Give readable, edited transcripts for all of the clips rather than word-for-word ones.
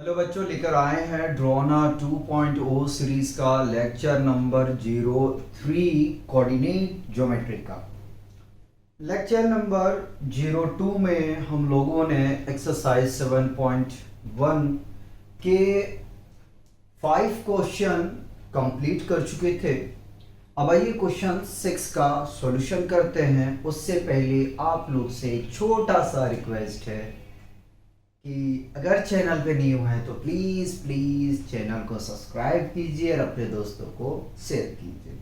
Hello बच्चों, लेकर आए हैं ड्रोना 2.0 सीरीज का लेक्चर नंबर 03 कोऑर्डिनेट ज्योमेट्री का। लेक्चर नंबर 02 में हम लोगों ने एक्सरसाइज 7.1 के 5 क्वेश्चन कंप्लीट कर चुके थे। अब आइए क्वेश्चन 6 का सॉल्यूशन करते हैं। उससे पहले आप लोग से एक छोटा सा रिक्वेस्ट है कि अगर चैनल पे न्यू है तो प्लीज चैनल को सब्सक्राइब कीजिए और अपने दोस्तों को शेयर कीजिए।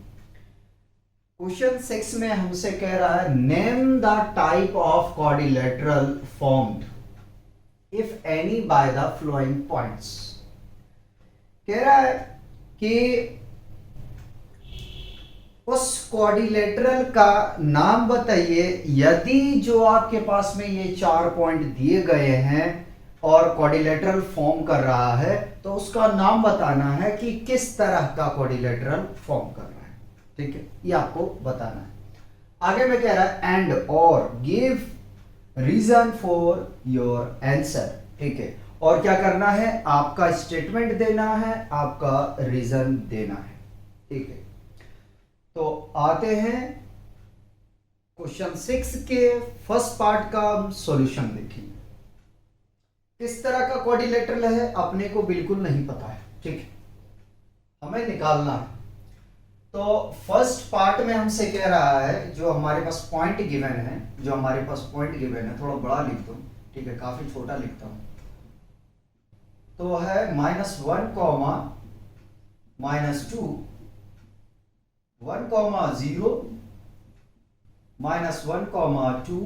क्वेश्चन 6 में हमसे कह रहा है name the type of quadrilateral formed if any by the flowing points. कह रहा है कि उस क्वाड्रिलेटरल का नाम बताइए यदि जो आपके पास में ये 4 पॉइंट दिए गए हैं और क्वाड्रिलेटरल फॉर्म कर रहा है, तो उसका नाम बताना है कि किस तरह का क्वाड्रिलेटरल फॉर्म कर रहा है। ठीक है, ये आपको बताना है। आगे में कह रहा है एंड और give reason for your answer. ठीक है, और क्या करना है, आपका स्टेटमेंट देना है, आपका रीजन देना है। ठीक है, तो आते हैं क्वेश्चन 6 के फर्स्ट पार्ट का सॉल्यूशन देखेंगे। किस तरह का क्वाड्रिलेटरल है अपने को बिल्कुल नहीं पता है। ठीक है, हमें निकालना है। तो फर्स्ट पार्ट में हमसे कह रहा है जो हमारे पास पॉइंट गिवन है, थोड़ा बड़ा लिख दो। ठीक है, काफी छोटा लिखता हूं। तो है -1, -2, 1, 0, -1, 2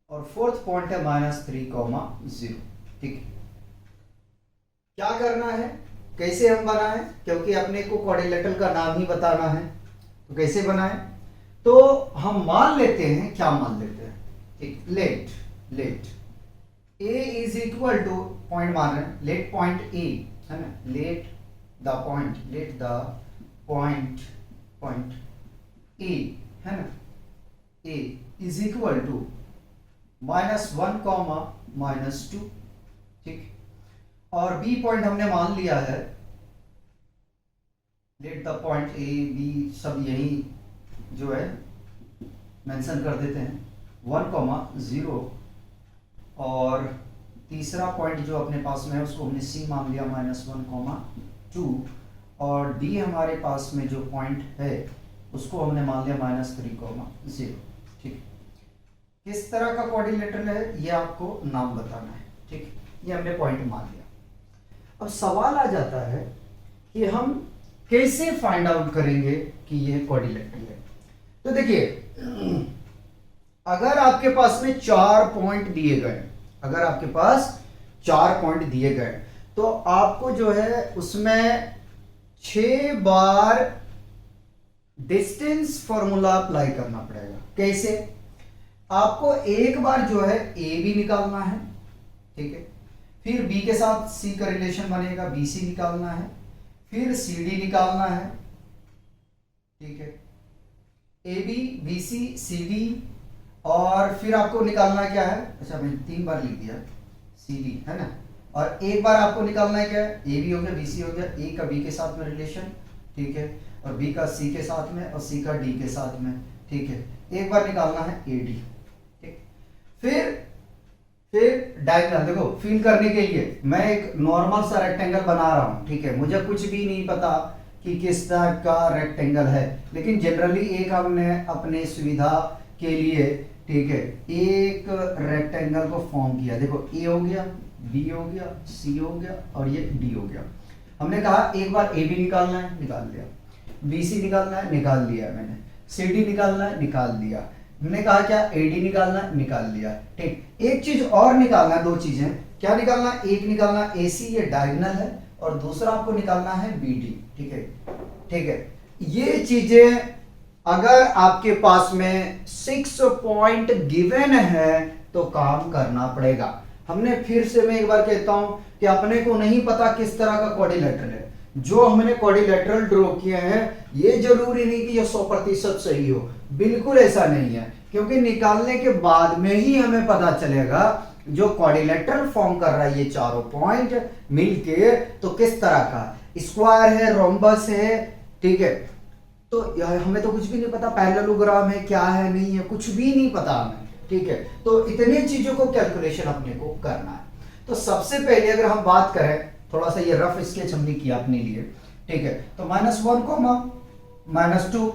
और फोर्थ पॉइंट है -3, 0। ठीक है, क्या करना है, कैसे हम बनाएं, क्योंकि अपने को क्वाड्रिलेटरल का नाम ही बताना है। तो कैसे बनाएं, तो हम मान लेते हैं, क्या मान लेते हैं, एक let A is equal to point मान रहे हैं, लेट पॉइंट ए है ना, लेट द पॉइंट ए है ना, ए इज इक्वल टू -1, -2। ठीक, और बी पॉइंट हमने मान लिया है, let the point A B सब यही जो है मेंशन कर देते हैं, 1, 0। और तीसरा पॉइंट जो अपने पास में है उसको हमने सी मान लिया, -1, 2। और डी हमारे पास में जो पॉइंट है उसको हमने मान लिया -3, 0। ठीक, किस तरह का क्वाड्रिलेटरल है ये आपको नाम बताना है। ठीक, ये हमने पॉइंट मान लिया। अब सवाल आ जाता है कि हम कैसे फाइंड आउट करेंगे कि ये क्वाड्रिलेटरल है। तो देखिए, अगर आपके पास में 4 पॉइंट दिए गए, तो आपको जो है उसमें 6 बार डिस्टेंस फॉर्मूला अप्लाई करना पड़ेगा। कैसे, आपको एक बार जो है ए बी निकालना है। ठीक है, फिर बी के साथ सी का रिलेशन बनेगा, बी सी निकालना है, फिर सी डी निकालना है। ठीक है, A B B C C D, और फिर आपको निकालना क्या है, अच्छा मैंने 3 बार लिख दिया, सी डी है ना, और एक बार आपको निकालना है क्या है, ए बी हो गया, बी सी हो गया, ए का बी के साथ में रिलेशन। ठीक है, और बी का सी के साथ में और सी का डी के साथ में। ठीक है, एक बार निकालना है ए डी। फिर डायगोनल देखो, फिल करने के लिए मैं एक नॉर्मल सा रेक्टेंगल बना रहा हूं। ठीक है, मुझे कुछ भी नहीं पता कि किस तरह का रेक्टेंगल है, लेकिन जनरली एक हमने अपने सुविधा के लिए, ठीक है, एक रेक्टेंगल को फॉर्म किया। देखो, ए हो गया, बी हो गया, सी हो गया और ये डी हो गया। हमने कहा एक बार ए बी निकालना है, निकाल लिया, बी सी निकालना है, निकाल लिया मैंने, सी डी निकालना है, निकाल दिया। हमने कहा क्या, एडी निकालना, निकाल लिया। ठीक, एक चीज और निकालना, 2 चीजें क्या निकालना, एक निकालना एसी, ये डायगोनल है, और दूसरा आपको निकालना है बीडी। ठीक है, ये चीजें अगर आपके पास में 6 पॉइंट गिवन है तो काम करना पड़ेगा। हमने फिर से मैं एक बार कहता हूं कि अपने को नहीं पता किस तरह का क्वाड्रिलेटरल है। जो हमने क्वाड्रिलेटरल ड्रॉ किए हैं ये जरूरी नहीं कि ये 100% सही हो, बिल्कुल ऐसा नहीं है, क्योंकि निकालने के बाद में ही हमें पता चलेगा जो क्वाड्रिलेटरल फॉर्म कर रहा है ये चारों पॉइंट मिलके, तो किस तरह का स्क्वायर है, रोम्बस है, ठीक है। तो यार हमें तो कुछ भी नहीं पता, पैरेललोग्राम है क्या है नहीं है, कुछ भी नहीं पता हमें, ठीक है। तो इतनी चीजों को कैलकुलेशन अपने को करना है। तो सबसे पहले अगर हम बात करें, थोड़ा सा ये रफ स्केच हमने किया अपने लिए, ठीक है। तो -1, -2,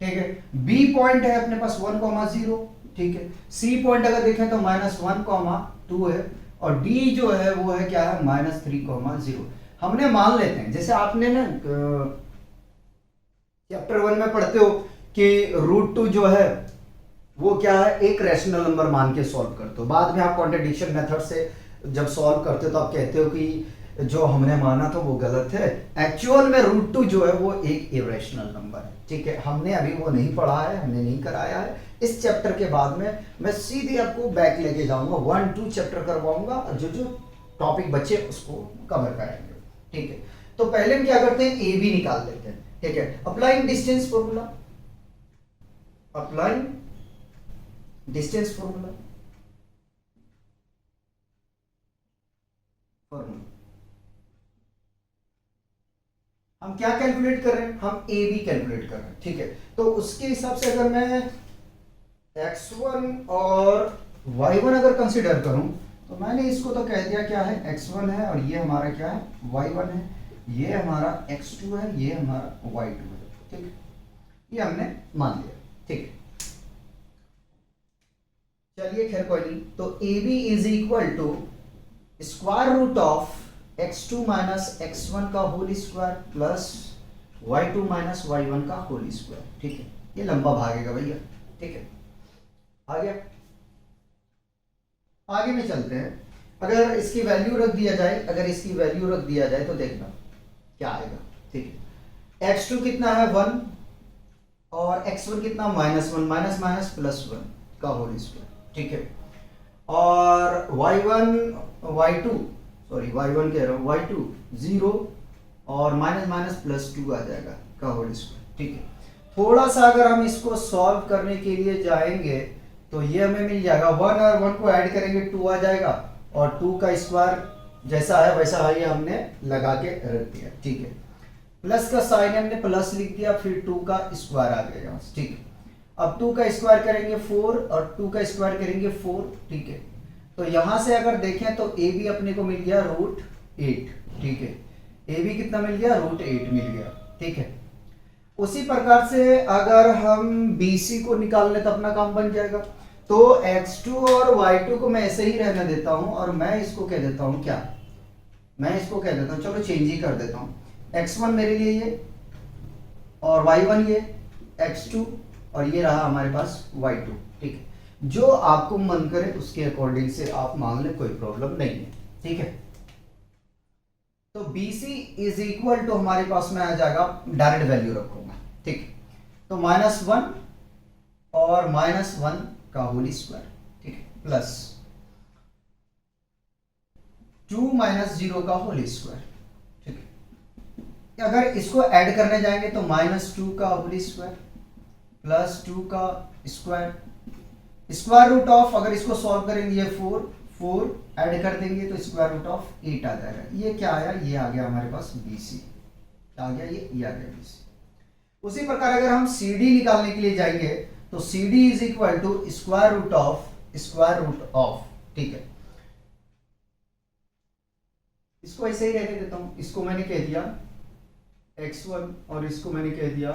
ठीक है। बी पॉइंट है अपने पास 1, 0, ठीक है। सी पॉइंट अगर देखें तो -1, 2 है, और डी जो है वो है क्या है, -3, 0। हमने मान लेते हैं, जैसे आपने ना चैप्टर 1 में पढ़ते हो कि √2 जो है वो क्या है, एक रैशनल नंबर मान के सॉल्व करते हो। बाद में आप कॉन्ट्रडिक्शन मेथड से जब सॉल्व करते हो तो आप कहते हो कि जो हमने माना था वो गलत है। एक्चुअल में √2 जो है वो एक इरेशनल नंबर है, ठीक है। हमने अभी वो नहीं पढ़ा है, हमने नहीं कराया है। इस चैप्टर के बाद में मैं सीधे आपको बैक लेके जाऊंगा, 1, 2 चैप्टर करवाऊंगा, और जो जो टॉपिक बचे उसको कवर कराएंगे, ठीक है। तो पहले हम क्या करते हैं, ए बी निकाल लेते हैं, ठीक है। Applying distance formula, applying distance formula, हम क्या कैलकुलेट कर रहे हैं, हम ए बी कैलकुलेट कर रहे हैं, ठीक है। तो उसके हिसाब से अगर मैं x1 और y1 अगर कंसिडर करूं, तो मैंने इसको तो कह दिया क्या है, x1 है, और ये हमारा क्या है, y1 है, ये हमारा x2 है, ये हमारा y2 है, ठीक है। ये हमने मान लिया, ठीक है। चलिए खैर कोई नहीं। तो A B is equal to square root of x2 minus x1 का whole square plus y2 minus y1 का होल स्क्वायर, ठीक है। ये लंबा भागेगा भैया, ठीक है। आ गया, आगे में चलते हैं। अगर इसकी वैल्यू रख दिया जाए, अगर इसकी वैल्यू रख दिया जाए तो देखना क्या आएगा, ठीक है। x2 कितना है 1, और x1 कितना -1, माइनस माइनस +1 का होल स्क्वायर, ठीक है। और y1 y2 सॉरी y1 कह रहा हूँ, y2 0, और माइनस माइनस +2 आ जाएगा का होल स्क्वायर, ठीक है। थोड़ा सा अगर हम इसको सॉल्व करने के लिए जाएंगे तो ये हमें मिल जाएगा 1 और 1 को ऐड करेंगे 2 आ जाएगा, और 2 का स्क्वायर जैसा है वैसा है, ये हमने लगा के रख दिया, ठीक है। प्लस का साइन हमने प्लस लिख दिया, फिर 2 का स्क्वायर आ गया, ठीक है। अब 2 का स्क्वायर करेंगे 4, और 2 का स्क्वायर करेंगे 4, ठीक है। तो यहां से अगर देखें तो ए बी अपने को मिल गया √8, ठीक है। ए बी कितना मिल गया, √8 मिल गया, ठीक है। उसी प्रकार से अगर हम बी सी को निकाल ले तो अपना काम बन जाएगा। तो x2 और y2 को मैं ऐसे ही रहने देता हूं, और मैं इसको कह देता हूं क्या, मैं इसको कह देता हूं, चलो चेंज ही कर देता हूं। x1 मेरे लिए ये, और y1 ये, x2, और ये रहा हमारे पास y2, ठीक है। जो आपको मन करे उसके अकॉर्डिंग से आप मान ले, कोई प्रॉब्लम नहीं है, ठीक है। तो BC इज इक्वल टू हमारे पास में आ जाएगा, डायरेक्ट वैल्यू रखूंगा, ठीक है। तो -1 और -1 का होल स्क्वायर, ठीक है, प्लस 2 - 0 का होल स्क्वायर, ठीक है। अगर इसको ऐड करने जाएंगे तो -2 का होल स्क्वायर प्लस 2 का स्क्वायर, स्क्वायर रूट ऑफ, अगर इसको सॉल्व करेंगे ये 4 ऐड कर देंगे तो स्क्वायर रूट ऑफ 8 आ जाएगा। ये क्या आया, ये आ गया हमारे पास BC, क्या आ गया, ये आ गया BC। उसी प्रकार अगर हम CD निकालने के लिए जाएंगे तो CD is equal to square root of, ठीक है। इसको ऐसे ही रहने देता हूं, इसको मैंने कह दिया x1 और इसको मैंने कह दिया,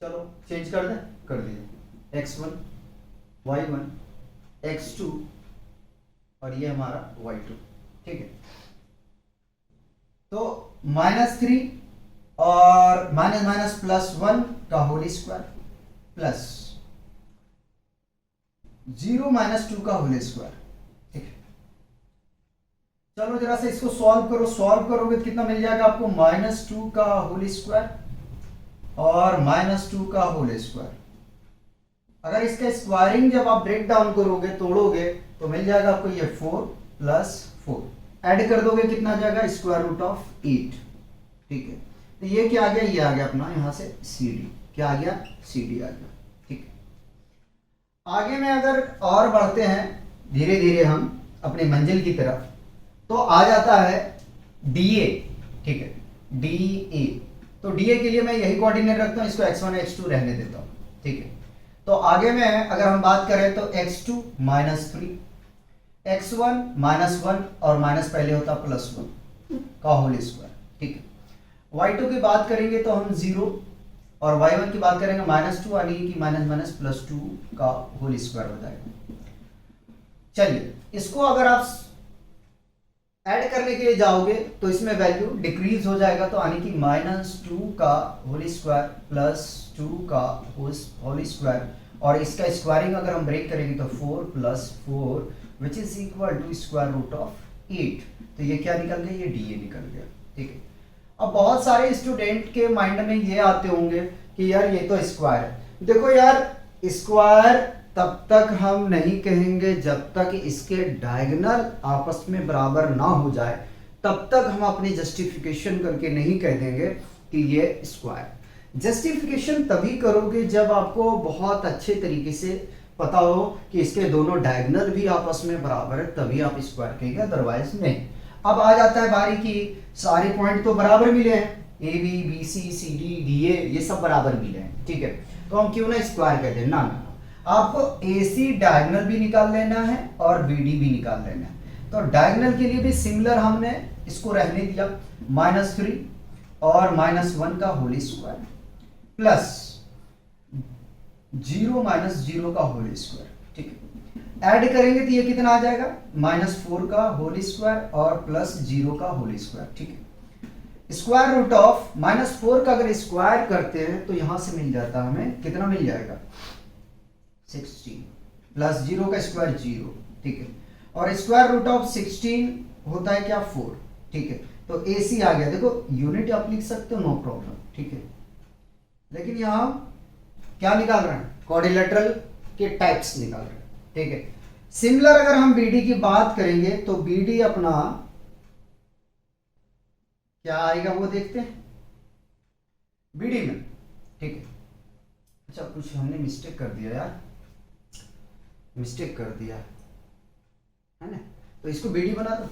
चलो चेंज कर दें, कर दिया, x1 y1 x2 और ये हमारा y2, ठीक है। तो -3 और -1 का होल स्क्वायर प्लस 0 - 2 का होल स्क्वायर, ठीक है। चलो जरा से इसको सॉल्व करो, सॉल्व करोगे तो कितना मिल जाएगा आपको, -2 का होल स्क्वायर और -2 का होल स्क्वायर। अगर इसका स्क्वायरिंग जब आप ब्रेक डाउन करोगे, तोड़ोगे, तो मिल जाएगा आपको ये 4 + 4, ऐड कर दोगे कितना आ जाएगा, स्क्वायर रूट ऑफ 8, ठीक है। तो ये क्या आ गया, ये आ गया अपना यहां से CD, क्या आ गया, CD आ गया, ठीक है। आगे में अगर और बढ़ते हैं, धीरे धीरे हम अपनी मंजिल की तरफ, तो आ जाता है DA, ठीक है, DA। तो DA के लिए मैं यही कोऑर्डिनेट रखता हूँ, इसको x1 x2 रहने देता हूँ, ठीक है। तो आगे में अगर हम बात करें तो x2 -3, x1 -1 और माइनस पहले होता +1 का होल स्क्वायर, ठीक है। y2 की बात करेंगे तो हम 0 और y1 की बात करेंगे -2, यानी कि माइनस +2 का होल स्क्वायर हो जाएगा। चलिए, इसको अगर आप ऐड करने के लिए जाओगे तो इसमें वैल्यू डिक्रीज हो जाएगा, तो यानी कि -2 का होल स्क्वायर +2 का होल स्क्वायर, और इसका स्क्वायरिंग अगर हम ब्रेक करेंगे तो 4 + 4 विच इज इक्वल टू √8। तो ये क्या निकल गया, ये DA निकल गया, ठीक है। अब बहुत सारे स्टूडेंट के माइंड में ये आते होंगे कि यार ये तो स्क्वायर है। देखो यार, स्क्वायर तब तक हम नहीं कहेंगे जब तक इसके डायगोनल आपस में बराबर ना हो जाए, तब तक हम अपनी जस्टिफिकेशन करके नहीं कह देंगे कि ये स्क्वायर। जस्टिफिकेशन तभी करोगे जब आपको बहुत अच्छे तरीके से पता हो कि इसके दोनों डायगोनल भी आपस में बराबर है, तभी आप स्क्वायर कहेंगे, अदरवाइज नहीं। अब आ जाता है बारी की, सारे पॉइंट तो बराबर मिले हैं, AB BC CD DA ये सब बराबर मिले हैं, ठीक है। तो हम क्यों ना स्क्वायर कहते हैं, ना ना, आपको AC डायगोनल भी निकाल लेना है और BD भी निकाल लेना है। तो डायगोनल के लिए भी सिमिलर हमने इसको रहने दिया, -3 और -1 का होल स्क्वायर प्लस 0 - 0 का होल स्क्वायर, ठीक है। ऐड करेंगे तो ये कितना आ जाएगा, -4 का होल स्क्वायर और +0 का होल स्क्वायर, ठीक है। स्क्वायर रूट ऑफ -4 का अगर स्क्वायर करते हैं तो यहां से मिल जाता है हमें, कितना मिल जाएगा, 16 प्लस 0 का स्क्वायर 0, ठीक है। और स्क्वायर रूट ऑफ 16 होता है क्या, 4, ठीक है। तो AC आ गया, देखो यूनिट आप लिख सकते हो, नो प्रॉब्लम, ठीक है। लेकिन यहां क्या निकाल रहे हैं, क्वाड्रिलेटरल के टाइप्स निकाल रहे हैं, ठीक है। सिमिलर अगर हम BD की बात करेंगे तो BD अपना क्या आएगा वो देखते हैं BD में, ठीक है। अच्छा, कुछ हमने मिस्टेक कर दिया यार, मिस्टेक कर दिया है ना, तो इसको BD बना दो,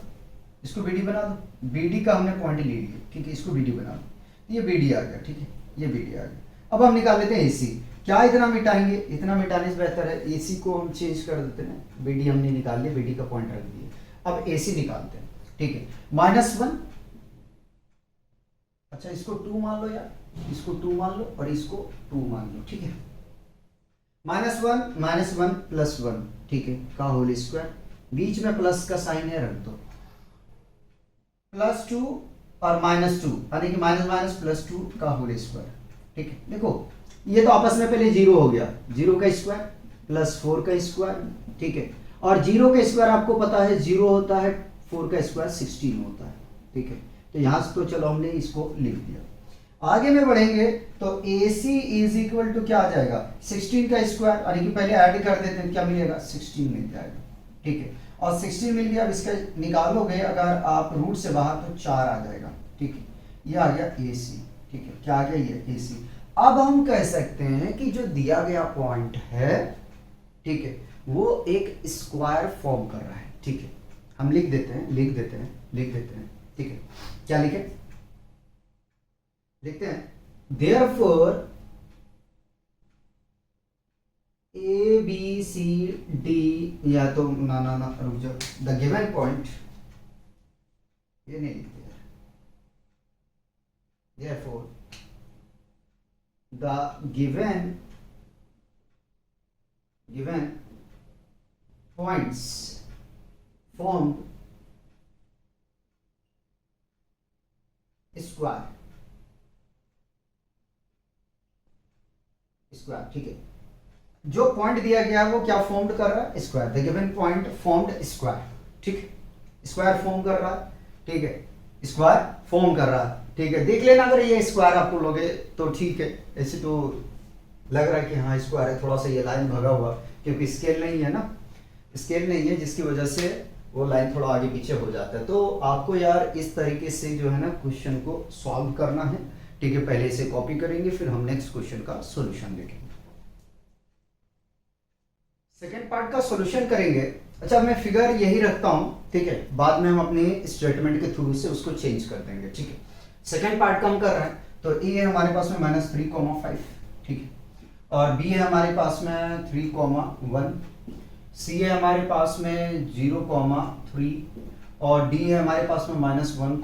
इसको BD बना दो। BD का हमने पॉइंट ले लिया, ठीक है, इसको BD बना दो, ये BD आ गया, ठीक है, ये BD आ गया। अब हम निकाल लेते हैं AC। क्या इतना मिटाएंगे, इतना मिटाने से बेहतर है AC को हम चेंज कर देते हैं, BD हमने निकाल लिया, BD का पॉइंट रख दिया। अब AC निकालते हैं, ठीक है, -1, अच्छा इसको 2 मान लो यार, इसको 2 मान लो और इसको 2 मान लो, ठीक है। -1 +1, ठीक है, का होल स्क्वायर, बीच में प्लस का साइन है, रख दो, +2 और -2, यानी कि -2 का होल स्क्वायर, ठीक है। देखो ये तो आपस में पहले 0 हो गया, 0 का स्क्वायर +4 का स्क्वायर, ठीक है। और 0 का स्क्वायर आपको पता है 0 होता है, 4 का स्क्वायर 16 होता है, ठीक है। तो यहां से तो चलो हमने इसको लिख दिया। आगे में बढ़ेंगे तो AC इज इक्वल टू क्या आ जाएगा, 16 का स्क्वायर, यानी कि पहले ऐड कर देते हैं, क्या मिलेगा, 16 मिल जाएगा, ठीक है। और 16 मिल गया, अब इसका निकालोगे अगर आप रूट से बाहर तो 4 आ जाएगा, ठीक है। ये आ गया AC, ठीक है, क्या आ गया, ये AC। अब हम कह सकते हैं कि जो दिया गया पॉइंट है, ठीक है, वो एक स्क्वायर फॉर्म कर रहा है, ठीक है। हम लिख देते हैं, ठीक है। क्या लिखे, देखते हैं, therefore ABCD, या तो ना रुक जाओ, द गिवन पॉइंट, ये नहीं लिखते हैं, therefore the given points formed square, ठीक है। जो पॉइंट दिया गया है वो क्या फॉर्म्ड कर रहा है, square. The given point formed square, ठीक है, स्क्वायर फॉर्म कर रहा है, ठीक है, स्क्वायर फॉर्म कर रहा है, ठीक है। देख लेना अगर ये स्क्वायर आपको लोगे तो ठीक है, ऐसे तो लग रहा है कि हाँ स्क्वायर है, थोड़ा सा ये लाइन भगा हुआ क्योंकि स्केल नहीं है ना, स्केल नहीं है, जिसकी वजह से वो लाइन थोड़ा आगे पीछे हो जाता है। तो आपको यार इस तरीके से जो है ना क्वेश्चन को सॉल्व करना है, ठीक है। पहले इसे कॉपी करेंगे, फिर हम नेक्स्ट क्वेश्चन का सॉल्यूशन देखेंगे। सेकेंड पार्ट का सॉल्यूशन करेंगे अच्छा मैं फिगर यही रखता हूँ, ठीक है, बाद में हम अपने स्टेटमेंट के थ्रू से उसको चेंज कर देंगे, ठीक है। सेकेंड पार्ट का हम कर रहे हैं, तो ए है हमारे पास में -3,5, ठीक है, और बी है हमारे पास में 3,1, सी है हमारे पास में 0,3 और डी है हमारे पास में -1,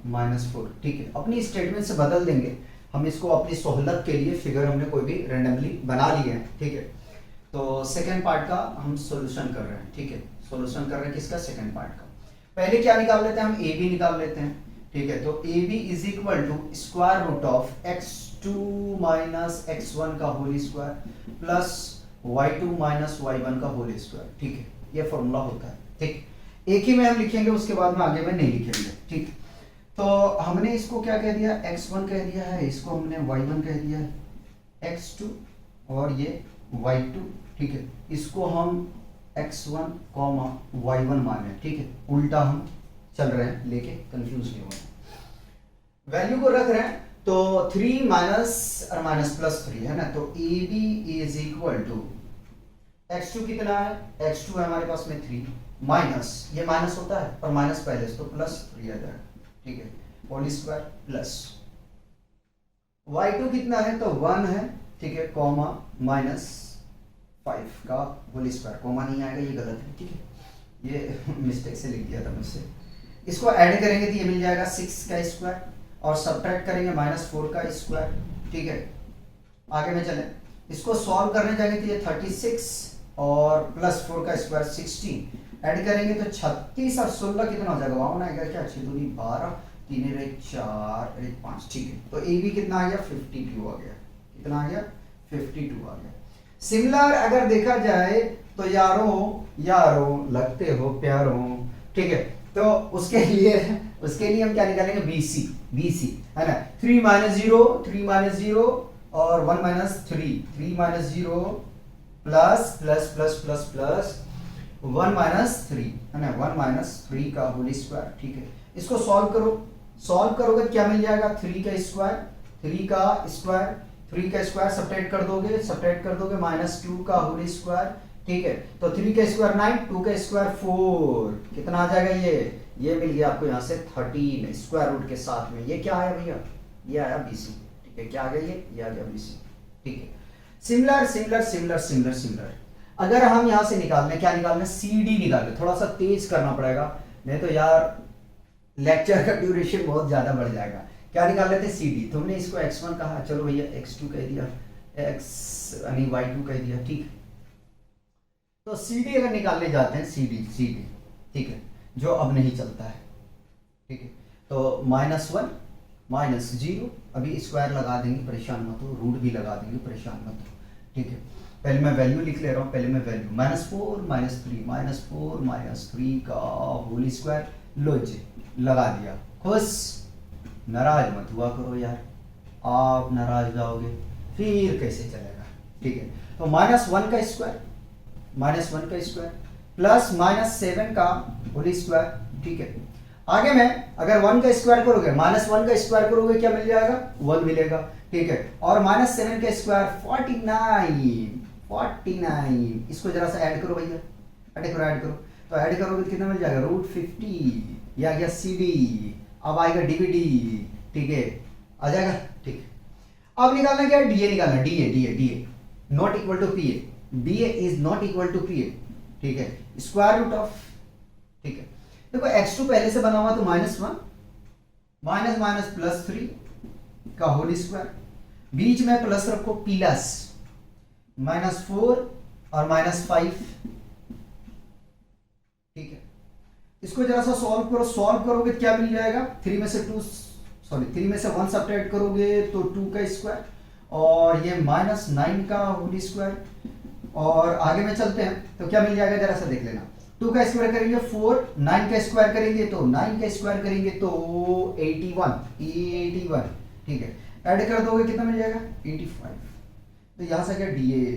-4, ठीक है। अपनी स्टेटमेंट से बदल देंगे हम इसको, अपनी सहूलत के लिए फिगर हमने कोई भी रैंडमली बना लिए हैं, ठीक है। तो सेकेंड पार्ट का हम सॉल्यूशन कर रहे हैं, ठीक है, सॉल्यूशन कर रहे हैं किसका, सेकेंड पार्ट का। पहले क्या निकाल लेते हैं हम, ए बी निकाल लेते हैं, ठीक है। तो A B is equal to square root of x2 minus x1 का whole square plus y2 minus y1 का होल स्क्वायर, ठीक है, ये फॉर्मूला होता है, ठीक। एक ही में हम लिखेंगे, उसके बाद में आगे में नहीं लिखेंगे, ठीक। तो हमने इसको क्या कह दिया, x1 कह दिया है, इसको हमने y1 कह दिया है, x2 और ये y2, ठीक है, इसको हम x1, y1 माने, ठीक है, उल्टा हम चल रहे हैं लेके, कंफ्यूज नहीं हो रहे, वैल्यू को रख रहे हैं। तो 3 माइनस और माइनस प्लस 3 है ना, तो A B is equal to x2 कितना है, x2 है हमारे पास में 3 माइनस, ये माइनस होता है और माइनस पहले से तो प्लस 3 आ जाएगा, ठीक है, होल स्क्वायर प्लस y2 कितना है, तो 1 है, ठीक है, कॉमा -5 का होल स्क्वायर, कॉमा नहीं आएगा, ये गलत है, ठीक है, ये मिस्टेक से लिख दिया था मुझसे। इसको ऐड करेंगे तो ये मिल जाएगा 6 का स्क्वायर और सब्ट्रैक्ट करेंगे -4 का स्क्वायर, ठीक है। आगे में चलें, इसको सॉल्व करने जाएंगे तो ये 36 और +4 का स्क्वायर 16, ऐड करेंगे तो 36 और 16 कितना हो जाएगा, 52 आएगा क्या, 6 दूनी 12, 3 1 4 1 5, ठीक है। तो ए बी कितना आ गया, 52 आ गया, कितना आ गया, 52 आ गया। सिमिलर अगर देखा जाए तो यारों लगते हो प्यारों, ठीक है, तो उसके लिए हम क्या निकालेंगे, BC है ना, 3 - 0 और 1 - 3, 3 - 0 plus plus plus plus plus 1 - 3 है ना, 1 - 3 का होल स्क्वायर, ठीक है। इसको सॉल्व करोगे तो क्या मिल जाएगा, 3 का स्क्वायर, 3 का स्क्वायर सब्ट्रैक्ट कर दोगे -2 का होल स्क्वायर, ठीक है। तो 3 का स्क्वायर 9, 2 का स्क्वायर 4, कितना आ जाएगा, ये मिल गया आपको यहाँ से 13 स्क्वायर रूट के साथ में, ये क्या आया भैया, ये आया BC, ठीक है, क्या आ गया, ये आ गया BC, ठीक है। सिमिलर अगर हम यहाँ से निकालने, क्या निकालना, CD निकालने, थोड़ा सा तेज करना पड़ेगा, नहीं तो यार लेक्चर का ड्यूरेशन बहुत ज्यादा बढ़ जाएगा। क्या निकाल लेते हैं, CD, तुमने इसको x1 कहा, चलो भैया x2 कह दिया, y2 कह दिया, ठीक। तो CD अगर निकालने जाते हैं, CD, ठीक है, जो अब नहीं चलता है, ठीक है, तो -1 - 0, अभी स्क्वायर लगा देंगे, परेशान मत हो, रूट भी लगा देंगे, परेशान मत हो, ठीक है। पहले मैं वैल्यू लिख ले रहा हूँ, -4 - 3 का होल स्क्वायर, लो जी लगा दिया, खुश, नाराज मत हुआ करो यार, आप नाराज जाओगे फिर कैसे चलेगा, ठीक है। तो -1 का स्क्वायर प्लस -7 का होल स्क्वायर, ठीक है। आगे में अगर 1 का स्क्वायर करोगे, -1 का स्क्वायर करोगे क्या मिल जाएगा, 1 मिलेगा, ठीक है। और -7 का स्क्वायर 49, इसको जरा सा ऐड करो भैया, ऐड करो, तो ऐड करोगे तो कितना मिल जाएगा, √50, ये आ गया CD, अब आएगा DVD, ठीक है, आ जाएगा, ठीक। अब निकालना क्या है, DA निकालना, DA not equal to PA, DA is not equal to PA, ठीक है, स्क्वायर रूट ऑफ, ठीक है। देखो x2 पहले से बना हुआ तो -1 +3 का होल स्क्वायर, बीच में प्लस रखो, प्लस -4 और -5, ठीक है। इसको जरा सा सॉल्व करोगे क्या मिल जाएगा, 3 में से 1 सब्ट्रैक्ट करोगे तो 2 का स्क्वायर और ये -9 का होल स्क्वायर, और आगे में चलते हैं तो क्या मिल जाएगा, जरा सा देख लेना, 2 का स्क्वायर करेंगे 4, 9 का स्क्वायर करेंगे तो 81, ठीक है, ऐड कर दोगे कितना मिल जाएगा, 85, तो यहां से क्या DA,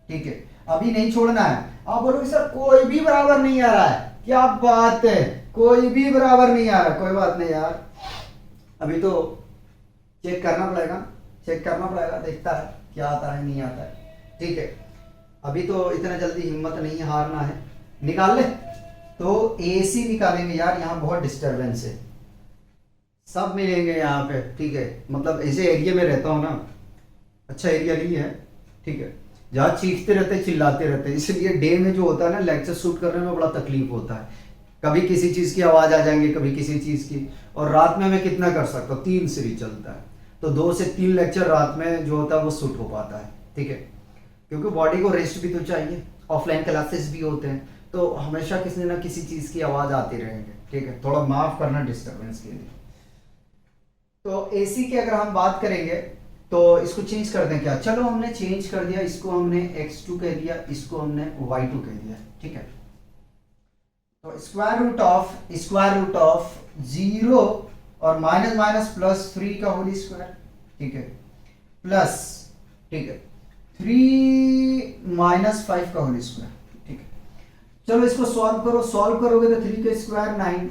ठीक है। अभी नहीं छोड़ना है, आप बोलोगे सर कोई भी बराबर नहीं आ रहा है, क्या बात है, कोई भी बराबर नहीं आ रहा, कोई बात नहीं यार, अभी तो चेक करना पड़ेगा, देखता है क्या आता है नहीं आता है, ठीक है। अभी तो इतना जल्दी हिम्मत नहीं हारना है, निकाल ले। तो AC निकालेंगे यार, यहाँ बहुत डिस्टरबेंस है, सब मिलेंगे यहाँ पे, ठीक है। मतलब ऐसे एरिया में रहता हूँ ना, अच्छा एरिया नहीं है, ठीक है, जहाँ चीखते रहते चिल्लाते रहते, इसलिए डे में जो होता है ना लेक्चर शूट करने में बड़ा तकलीफ होता है। कभी किसी चीज़ की आवाज़ आ जाएंगी, कभी किसी चीज़ की, और रात में मैं कितना कर सकता हूँ, 3 सीरीज चलता है, तो 2 से 3 लेक्चर रात में जो होता है वो शूट हो पाता है, ठीक है। क्योंकि बॉडी को रेस्ट भी तो चाहिए, ऑफलाइन क्लासेस भी होते हैं, तो हमेशा किसी ना किसी चीज़ की आवाज़ आती रहेंगे, ठीक है। थोड़ा माफ़ करना डिस्टर्बेंस के लिए। तो AC की अगर हम बात करेंगे तो इसको चेंज कर दें क्या, चलो हमने चेंज कर दिया, इसको हमने x2 कह दिया, इसको हमने y2 कह दिया, ठीक है। तो स्क्वायर रूट ऑफ 0 और माइनस माइनस प्लस 3 का होल स्क्वायर, ठीक है, प्लस, ठीक है, 3 माइनस 5 का होल स्क्वायर, ठीक है। चलो इसको सॉल्व करो, सॉल्व करोगे तो 3 का स्क्वायर 9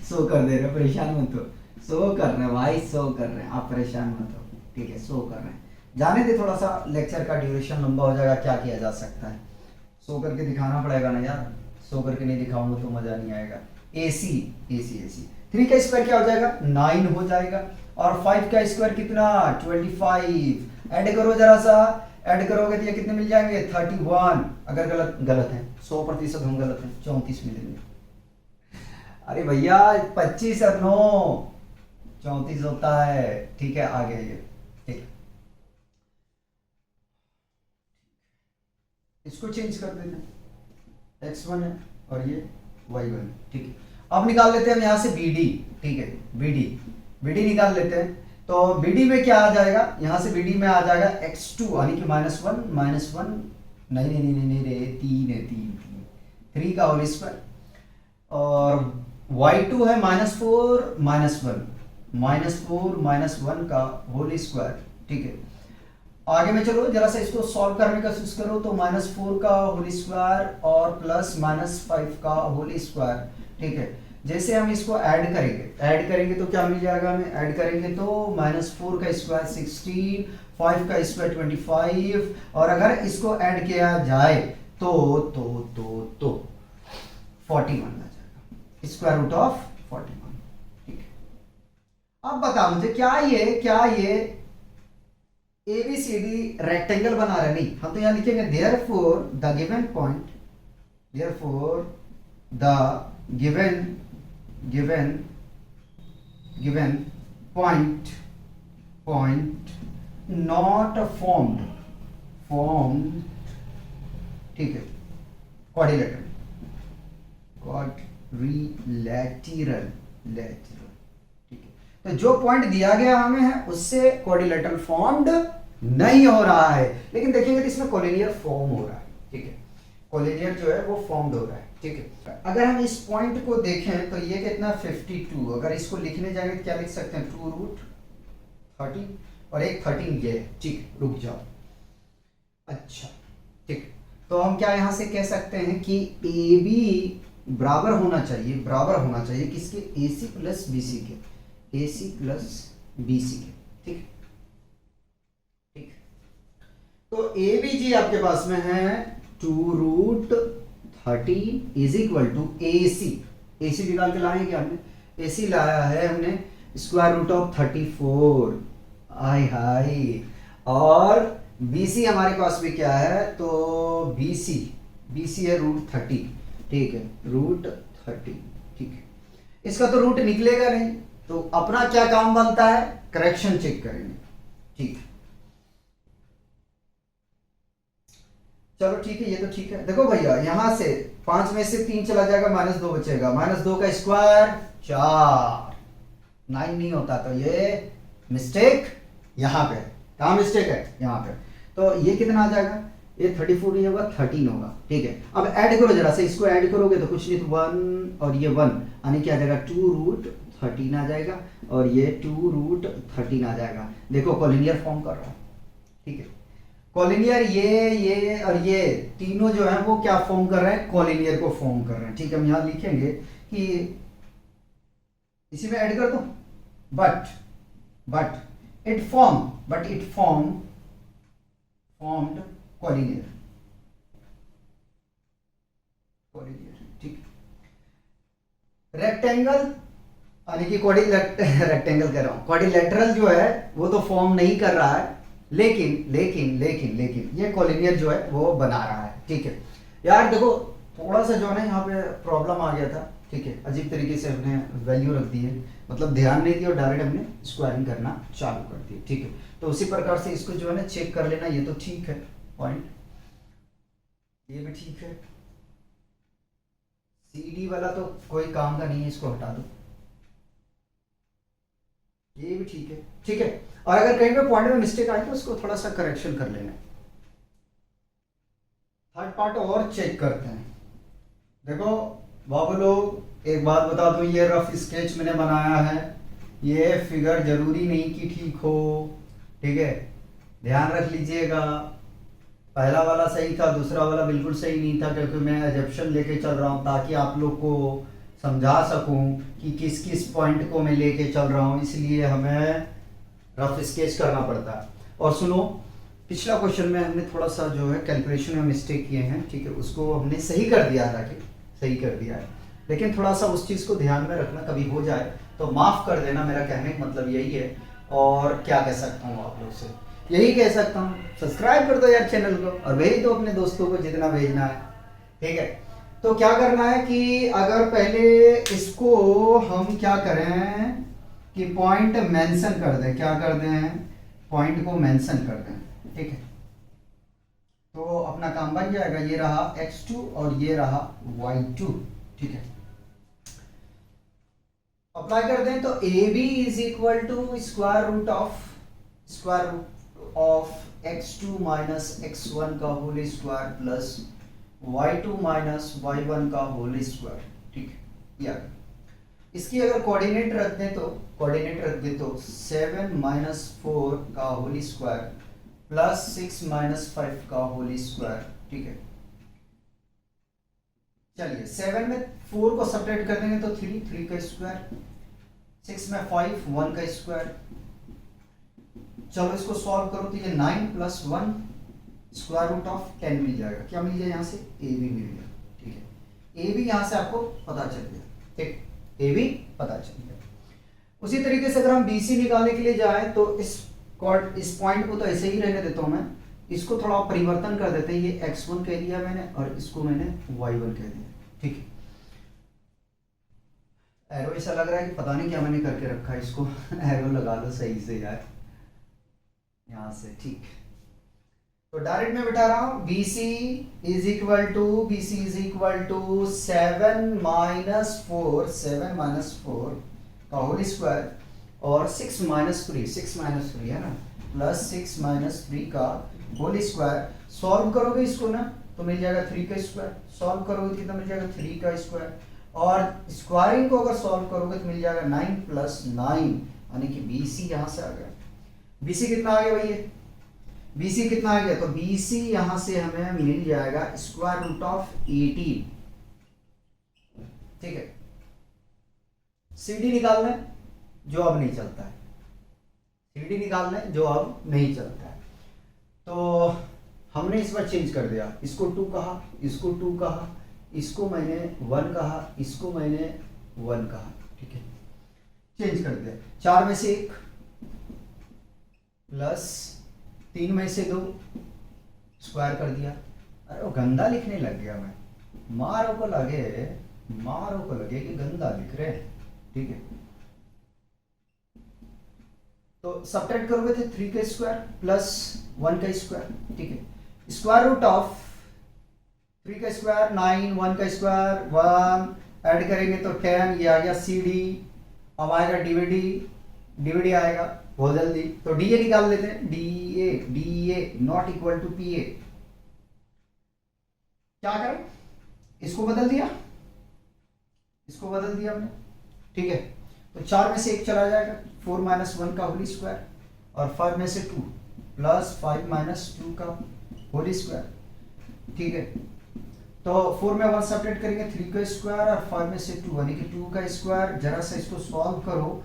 सो कर दे रहे, परेशान मत हो, सो कर रहे हैं भाई, सो कर रहे हैं, आप परेशान मत हो, ठीक है, सो कर रहे हैं। जाने दे, थोड़ा सा लेक्चर का ड्यूरेशन लंबा हो जाएगा, क्या किया जा सकता है, सो करके दिखाना पड़ेगा ना यार, सो करके नहीं दिखाऊंगा तो मजा नहीं आएगा। AC 3 का स्क्वायर क्या हो जाएगा, 9 हो जाएगा, और 5 का स्क्वायर कितना, 25। ऐड करो जरा सा, ऐड करोगे तो ये कितने मिल जाएंगे, 31। अगर गलत है 100% हम गलत हैं, 34 मिलेंगे। अरे भैया 25 और 9 34 होता है, ठीक है, आगे ये, ठीक है, इसको चेंज कर देते हैं, x1 है और ये y1, ठीक है। अब निकाल लेते हैं हम यहाँ से BD, ठीक है, BD निकाल लेते हैं। तो BD में क्या आ जाएगा, यहाँ से BD में आ जाएगा x2 यानी कि -1 नहीं रे, 3 है, 3 का होल स्क्वायर, और y2 है -4 -1 का होल स्क्वायर, ठीक है। आगे में चलो जरा सा इसको सॉल्व करने का कोशिश करो, तो -4 का होल स्क्वायर और प्लस -5 का होल स्क्वायर, ठीक है। जैसे हम इसको ऐड करेंगे तो क्या मिल जाएगा, हमें ऐड करेंगे तो -4 का स्क्वायर 16, 5 का स्क्वायर 25, और अगर इसको ऐड किया जाए तो 41 आ जाएगा, स्क्वायर रूट ऑफ 41, ठीक है। अब बता मुझे, क्या ये ABCD रेक्टेंगल बना रहे, नहीं, हम तो यहाँ लिखेंगे therefore the given point not formed, ठीक है, quadrilateral, ठीक है। तो जो पॉइंट दिया गया हमें है उससे क्वाड्रिलेटरल फॉर्म्ड नहीं हो रहा है, लेकिन देखेंगे तो इसमें कोलिनियर फॉर्म हो रहा है, ठीक है, कोलिनियर जो है वो फॉर्म्ड हो रहा है, ठीक है। अगर हम इस पॉइंट को देखें तो ये कितना 52, अगर इसको लिखने जाएंगे तो क्या लिख सकते हैं, 2√13 और एक 13 ये है, ठीक, रुक जाओ, अच्छा, ठीक। तो हम क्या यहां से कह सकते हैं कि AB बराबर होना चाहिए किसके, AC प्लस BC के, ठीक ठीक। तो ABG आपके पास में है 2√13 इज इक्वल टू AC निकाल के लाए क्या हमने, AC लाया है हमने स्क्वायर रूट ऑफ 34, हाय, और BC हमारे पास भी क्या है, तो BC है √30, ठीक है, √30, ठीक है। इसका तो रूट निकलेगा नहीं, तो अपना क्या काम बनता है, करेक्शन चेक करेंगे, ठीक। चलो ठीक है, ये तो ठीक है। देखो भैया यहां से 5 में से 3 चला जाएगा, -2 बचेगा, -2 का स्क्वायर 4, 9 नहीं होता, तो ये मिस्टेक यहां पे, कहां मिस्टेक है, यहां पे। तो ये कितना आ जाएगा, ये 34 नहीं होगा, 13 होगा, ठीक है। अब ऐड करो जरा से, इसको ऐड करोगे तो कुछ नहीं, तो 1 और ये 1 यानी क्या आ जाएगा, 2√13 आ जाएगा, और ये 2√13 आ जाएगा। देखो कोलिनियर फॉर्म कर रहा है, ठीक है, कोलिनियर, ये और ये तीनों जो है वो क्या फॉर्म कर रहे हैं, कोलिनियर को फॉर्म कर रहे हैं, ठीक है। हम यहां लिखेंगे कि इसी में ऐड कर दो, but it formed collinear, collinear, ठीक। रेक्टेंगल यानी कि रेक्टेंगल कह रहा हूं, क्वाड्रिलेटरल जो है वो तो फॉर्म नहीं कर रहा है, लेकिन ये कोलिनियर जो है वो बना रहा है, ठीक है। यार देखो थोड़ा सा जो है ना यहाँ पे प्रॉब्लम आ गया था, ठीक है, अजीब तरीके से हमने वैल्यू रख दी है, मतलब ध्यान नहीं दिया और डायरेक्ट हमने स्क्वायरिंग करना चालू कर दिया, ठीक है। तो उसी प्रकार से इसको जो है ना चेक कर लेना, ये तो ठीक है पॉइंट, ये भी ठीक है, CD वाला तो कोई काम का नहीं है, इसको हटा दो, ये भी ठीक है, ठीक है। और अगर कहीं पे पॉइंट में मिस्टेक आई तो उसको थोड़ा सा करेक्शन कर लेना। थर्ड पार्ट और चेक करते हैं। देखो बाबू लोग एक बात बता दूं, ये रफ स्केच मैंने बनाया है, ये फिगर जरूरी नहीं कि ठीक हो, ठीक है, ध्यान रख लीजिएगा। पहला वाला सही था, दूसरा वाला बिल्कुल सही नहीं था, क्योंकि मैं एजप्शन लेके चल रहा हूँ ताकि आप लोग को समझा सकूं कि किस किस पॉइंट को मैं लेके चल रहा हूँ, इसलिए हमें रफ स्केच करना पड़ता है। और सुनो, पिछला क्वेश्चन में हमने थोड़ा सा जो है कैलकुलेशन में मिस्टेक किए हैं, ठीक है, उसको हमने सही कर दिया है, सही कर दिया है, लेकिन थोड़ा सा उस चीज़ को ध्यान में रखना, कभी हो जाए तो माफ़ कर देना, मेरा कहने का मतलब यही है। और क्या कह सकता हूँ आप लोग से, यही कह सकता हूँ, सब्सक्राइब कर दो यार चैनल को और भेज दो अपने दोस्तों को जितना भेजना है, ठीक है। तो क्या करना है कि अगर पहले इसको हम क्या करें कि पॉइंट मेंशन कर दें, क्या कर दें, पॉइंट को मेंशन कर दें, ठीक है। तो अपना काम बन जाएगा, ये रहा x2 और ये रहा y2, ठीक है। अप्लाई कर दें तो AB is equal to square root of x2 minus x1 का whole square plus y2 minus y1 का होल स्क्वायर, ठीक है। या इसकी अगर कोऑर्डिनेट रख दें तो 7 माइनस 4 का होल स्क्वायर प्लस 6 माइनस 5 का होल स्क्वायर, ठीक है। चलिए 7 में 4 को सब्ट्रैक्ट कर देंगे तो 3 का स्क्वायर, 6 में 5 1 का स्क्वायर। चलो इसको सॉल्व करो तो ये 9 प्लस 1 स्क्वायर रूट ऑफ 10 मिल जाएगा। क्या मिल जाए यहाँ से, ए बी मिल गया, ठीक है। ए बी यहाँ से आपको पता चल गया, ठीक, ए बी पता चल गया। उसी तरीके से अगर हम बी सी निकालने के लिए जाए तो इस पॉइंट को तो ऐसे ही रहने देता हूं मैं, इसको थोड़ा परिवर्तन कर देते हैं, ये x1 कह दिया मैंने और इसको मैंने y1 कह दिया, ठीक है। एरो ऐसा लग रहा है कि पता नहीं क्या मैंने करके रखा है, इसको एरो लगा लो सही से यार, यहाँ से, ठीक। तो डायरेक्ट मैं बिठा रहा हूं BC is equal to 7 minus 4 का होल स्क्वायर और 6 माइनस 3 है ना, प्लस 6 माइनस 3 का होल स्क्वायर। सॉल्व करोगे इसको ना तो मिल जाएगा 3 का स्क्वायर, सॉल्व करोगे कितना मिल जाएगा 3 का स्क्वायर, और स्क्वायरिंग को अगर सॉल्व करोगे तो मिल जाएगा 9 प्लस 9, यानी कि BC यहाँ से आ गया। BC कितना आ गया भैया, BC कितना आ गया, तो BC यहाँ से हमें मिल जाएगा स्क्वायर रूट ऑफ 18, ठीक है। CD निकालना है जो अब नहीं चलता है, CD निकालना है जो अब नहीं चलता है, तो हमने इस बार चेंज कर दिया, इसको 2 कहा, इसको 2 कहा, इसको मैंने 1 कहा, इसको मैंने 1 कहा, ठीक है, चेंज कर दिया। 4 में से 1 प्लस 3 में से 2 स्क्वायर कर दिया। अरे वो गंदा लिखने लग गया मैं, मारो को लगे कि गंदा लिख रहे हैं, ठीक है। तो सब्ट्रैक्ट करोगे तो 3 का स्क्वायर प्लस 1 का स्क्वायर, ठीक है। स्क्वायर रूट ऑफ 3 का स्क्वायर 9, 1 का स्क्वायर 1, ऐड करेंगे तो 10, ये आ गया CD। अब आएगा डीवीडी आएगा बहुत जल्दी, तो DA निकाल लेते हैं, DA not equal to PA। क्या करें, इसको बदल दिया हमने, ठीक है। तो 4 में से 1 चला जाएगा, 4 माइनस 1 का होल स्क्वायर और 5 में से 2 प्लस 5 माइनस 2 का होल स्क्वायर, ठीक है। तो 4 में 1 सब्ट्रैक्ट करेंगे, 3 का स्क्वायर और 5 में से 2 यानी कि 2 का स्क्वायर। जरा सा इसको सॉल्व करो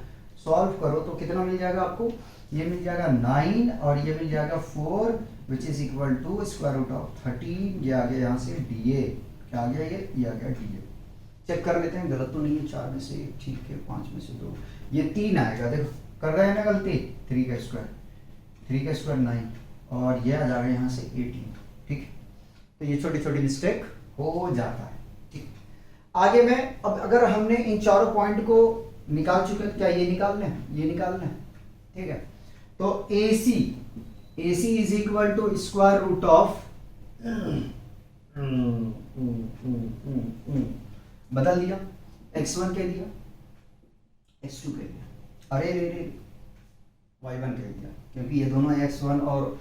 तो कितना मिल जाएगा आपको, ये मिल जाएगा 9 और ये मिल जाएगा 4 which is equal to square root of 13, ये आ गया यहाँ से DA, क्या आ गया ये आ गया डी। चेक कर लेते हैं, गलत तो नहीं है, 4 में से 1 ठीक है, 5 में से 2, ये 3 आएगा। देखो कर रहे हैं ना गलती, 3 का स्क्वायर, 3 का स्क्वायर 9 और ये आ जाएगा यहाँ से 18। ठीक है, तो ये छोटी छोटी मिस्टेक हो जाता है। ठीक, आगे में अब अगर हमने इन चारों पॉइंट को निकाल चुके हैं, क्या ये निकालना है, ये निकालना है। ठीक है, तो AC is equal to square root of, बदल दिया, x1 कह दिया, x2 कह दिया, अरे रे रे y1 कह दिया, क्योंकि ये दोनों x1 और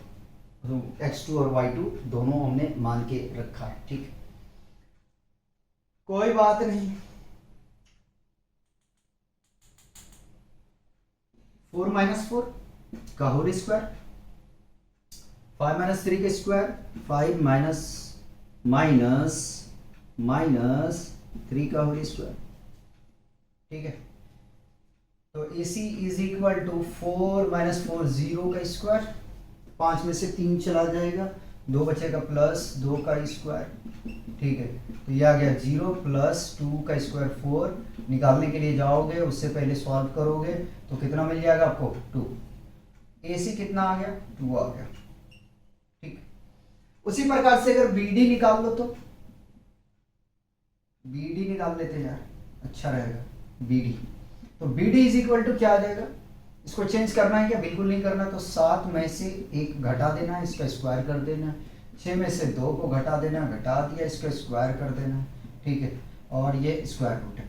x2 और y2 दोनों हमने मान के रखा है। ठीक है, कोई बात नहीं। 4 माइनस 4 का होल स्क्वायर, 5 माइनस 3 का स्क्वायर, 5 माइनस माइनस माइनस 3 का होल स्क्वायर। ठीक है, तो AC is equal to 4 minus 4 0 का स्क्वायर, 5 में से 3 चला जाएगा, 2 बचेगा प्लस 2 का स्क्वायर। ठीक है, तो ये आ गया 0 प्लस 2 का स्क्वायर 4। निकालने के लिए जाओगे उससे पहले सॉल्व करोगे तो कितना मिल जाएगा आपको 2। AC कितना आ गया 2 आ गया। ठीक, उसी प्रकार से अगर BD निकाल लो तो BD निकाल लेते यार, अच्छा रहेगा BD। तो BD इज इक्वल टू क्या आ जाएगा, इसको चेंज करना है क्या, बिल्कुल नहीं करना, तो 7 में से 1 घटा देना है, इसका स्क्वायर कर देना है, 6 में से 2 को घटा देना, घटा दिया, इसका स्क्वायर कर देना। ठीक है, और ये स्क्वायर रूट है।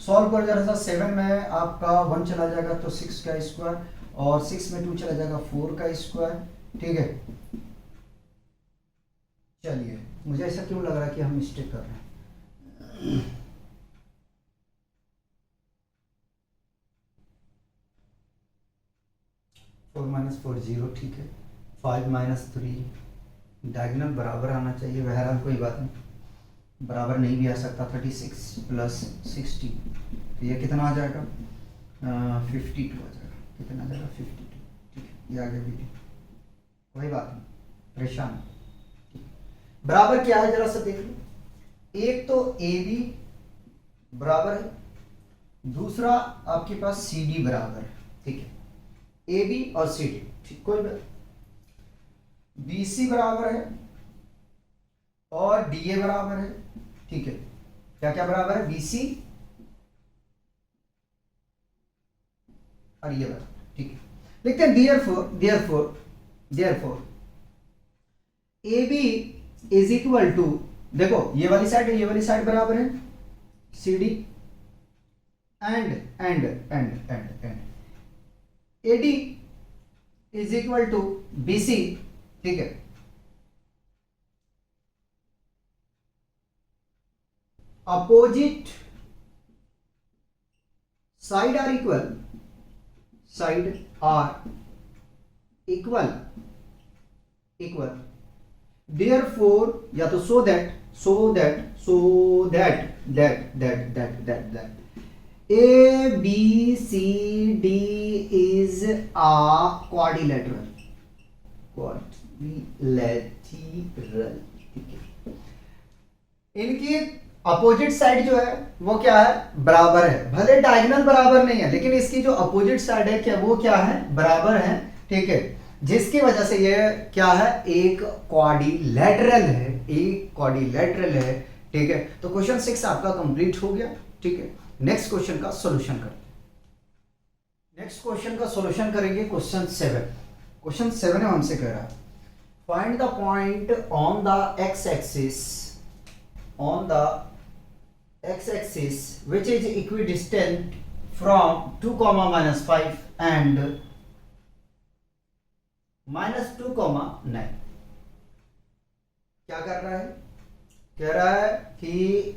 सॉल्व कर जरा सा, 7 में आपका 1 चला जाएगा तो 6 का स्क्वायर, और 6 में 2 चला जाएगा 4 का स्क्वायर। ठीक है, चलिए, मुझे ऐसा क्यों लग रहा है कि हम मिस्टेक कर रहे हैं। 4 माइनस 4 0। ठीक है, 5 माइनस 3 डायगोनल बराबर आना चाहिए, बहरहाल कोई बात नहीं, बराबर नहीं भी आ सकता। 36 प्लस 60, तो ये कितना आ जाएगा 52 आ जाएगा, कितना आ जाएगा 52। ठीक है, ये आ गया BD, कोई बात नहीं, परेशान नहीं। बराबर क्या है जरा सा देख लो, एक तो AB बराबर है, दूसरा आपके पास CD बराबर है। ठीक है, AB और CD, ठीक, कोई बात, BC बराबर है और DA बराबर है। ठीक है, क्या क्या बराबर है, BC और ये बराबर। ठीक है, लिखते हैं therefore AB is equal to, देखो ये वाली साइड है, ये वाली साइड बराबर है CD, and AD is equal to BC। ठीक है, opposite side are equal, therefore, या तो so that ABCD is a quadrilateral। ठीक है, इनकी अपोजिट साइड जो है वो क्या है, बराबर है, भले डायगोनल बराबर नहीं है लेकिन इसकी जो अपोजिट साइड है क्या वो क्या है, बराबर है। ठीक है, जिसकी वजह से ये क्या है, एक क्वाड्रिलेटरल है, ठीक है, तो क्वेश्चन 6 आपका कंप्लीट हो गया। ठीक है, नेक्स्ट क्वेश्चन का सॉल्यूशन करते हैं। नेक्स्ट क्वेश्चन का सॉल्यूशन करेंगे क्वेश्चन 7। क्वेश्चन 7 में हमसे कह रहा है find the point on the x axis which is equidistant from 2, -5 and -2, 9। क्या कर रहा है, कह रहा है कि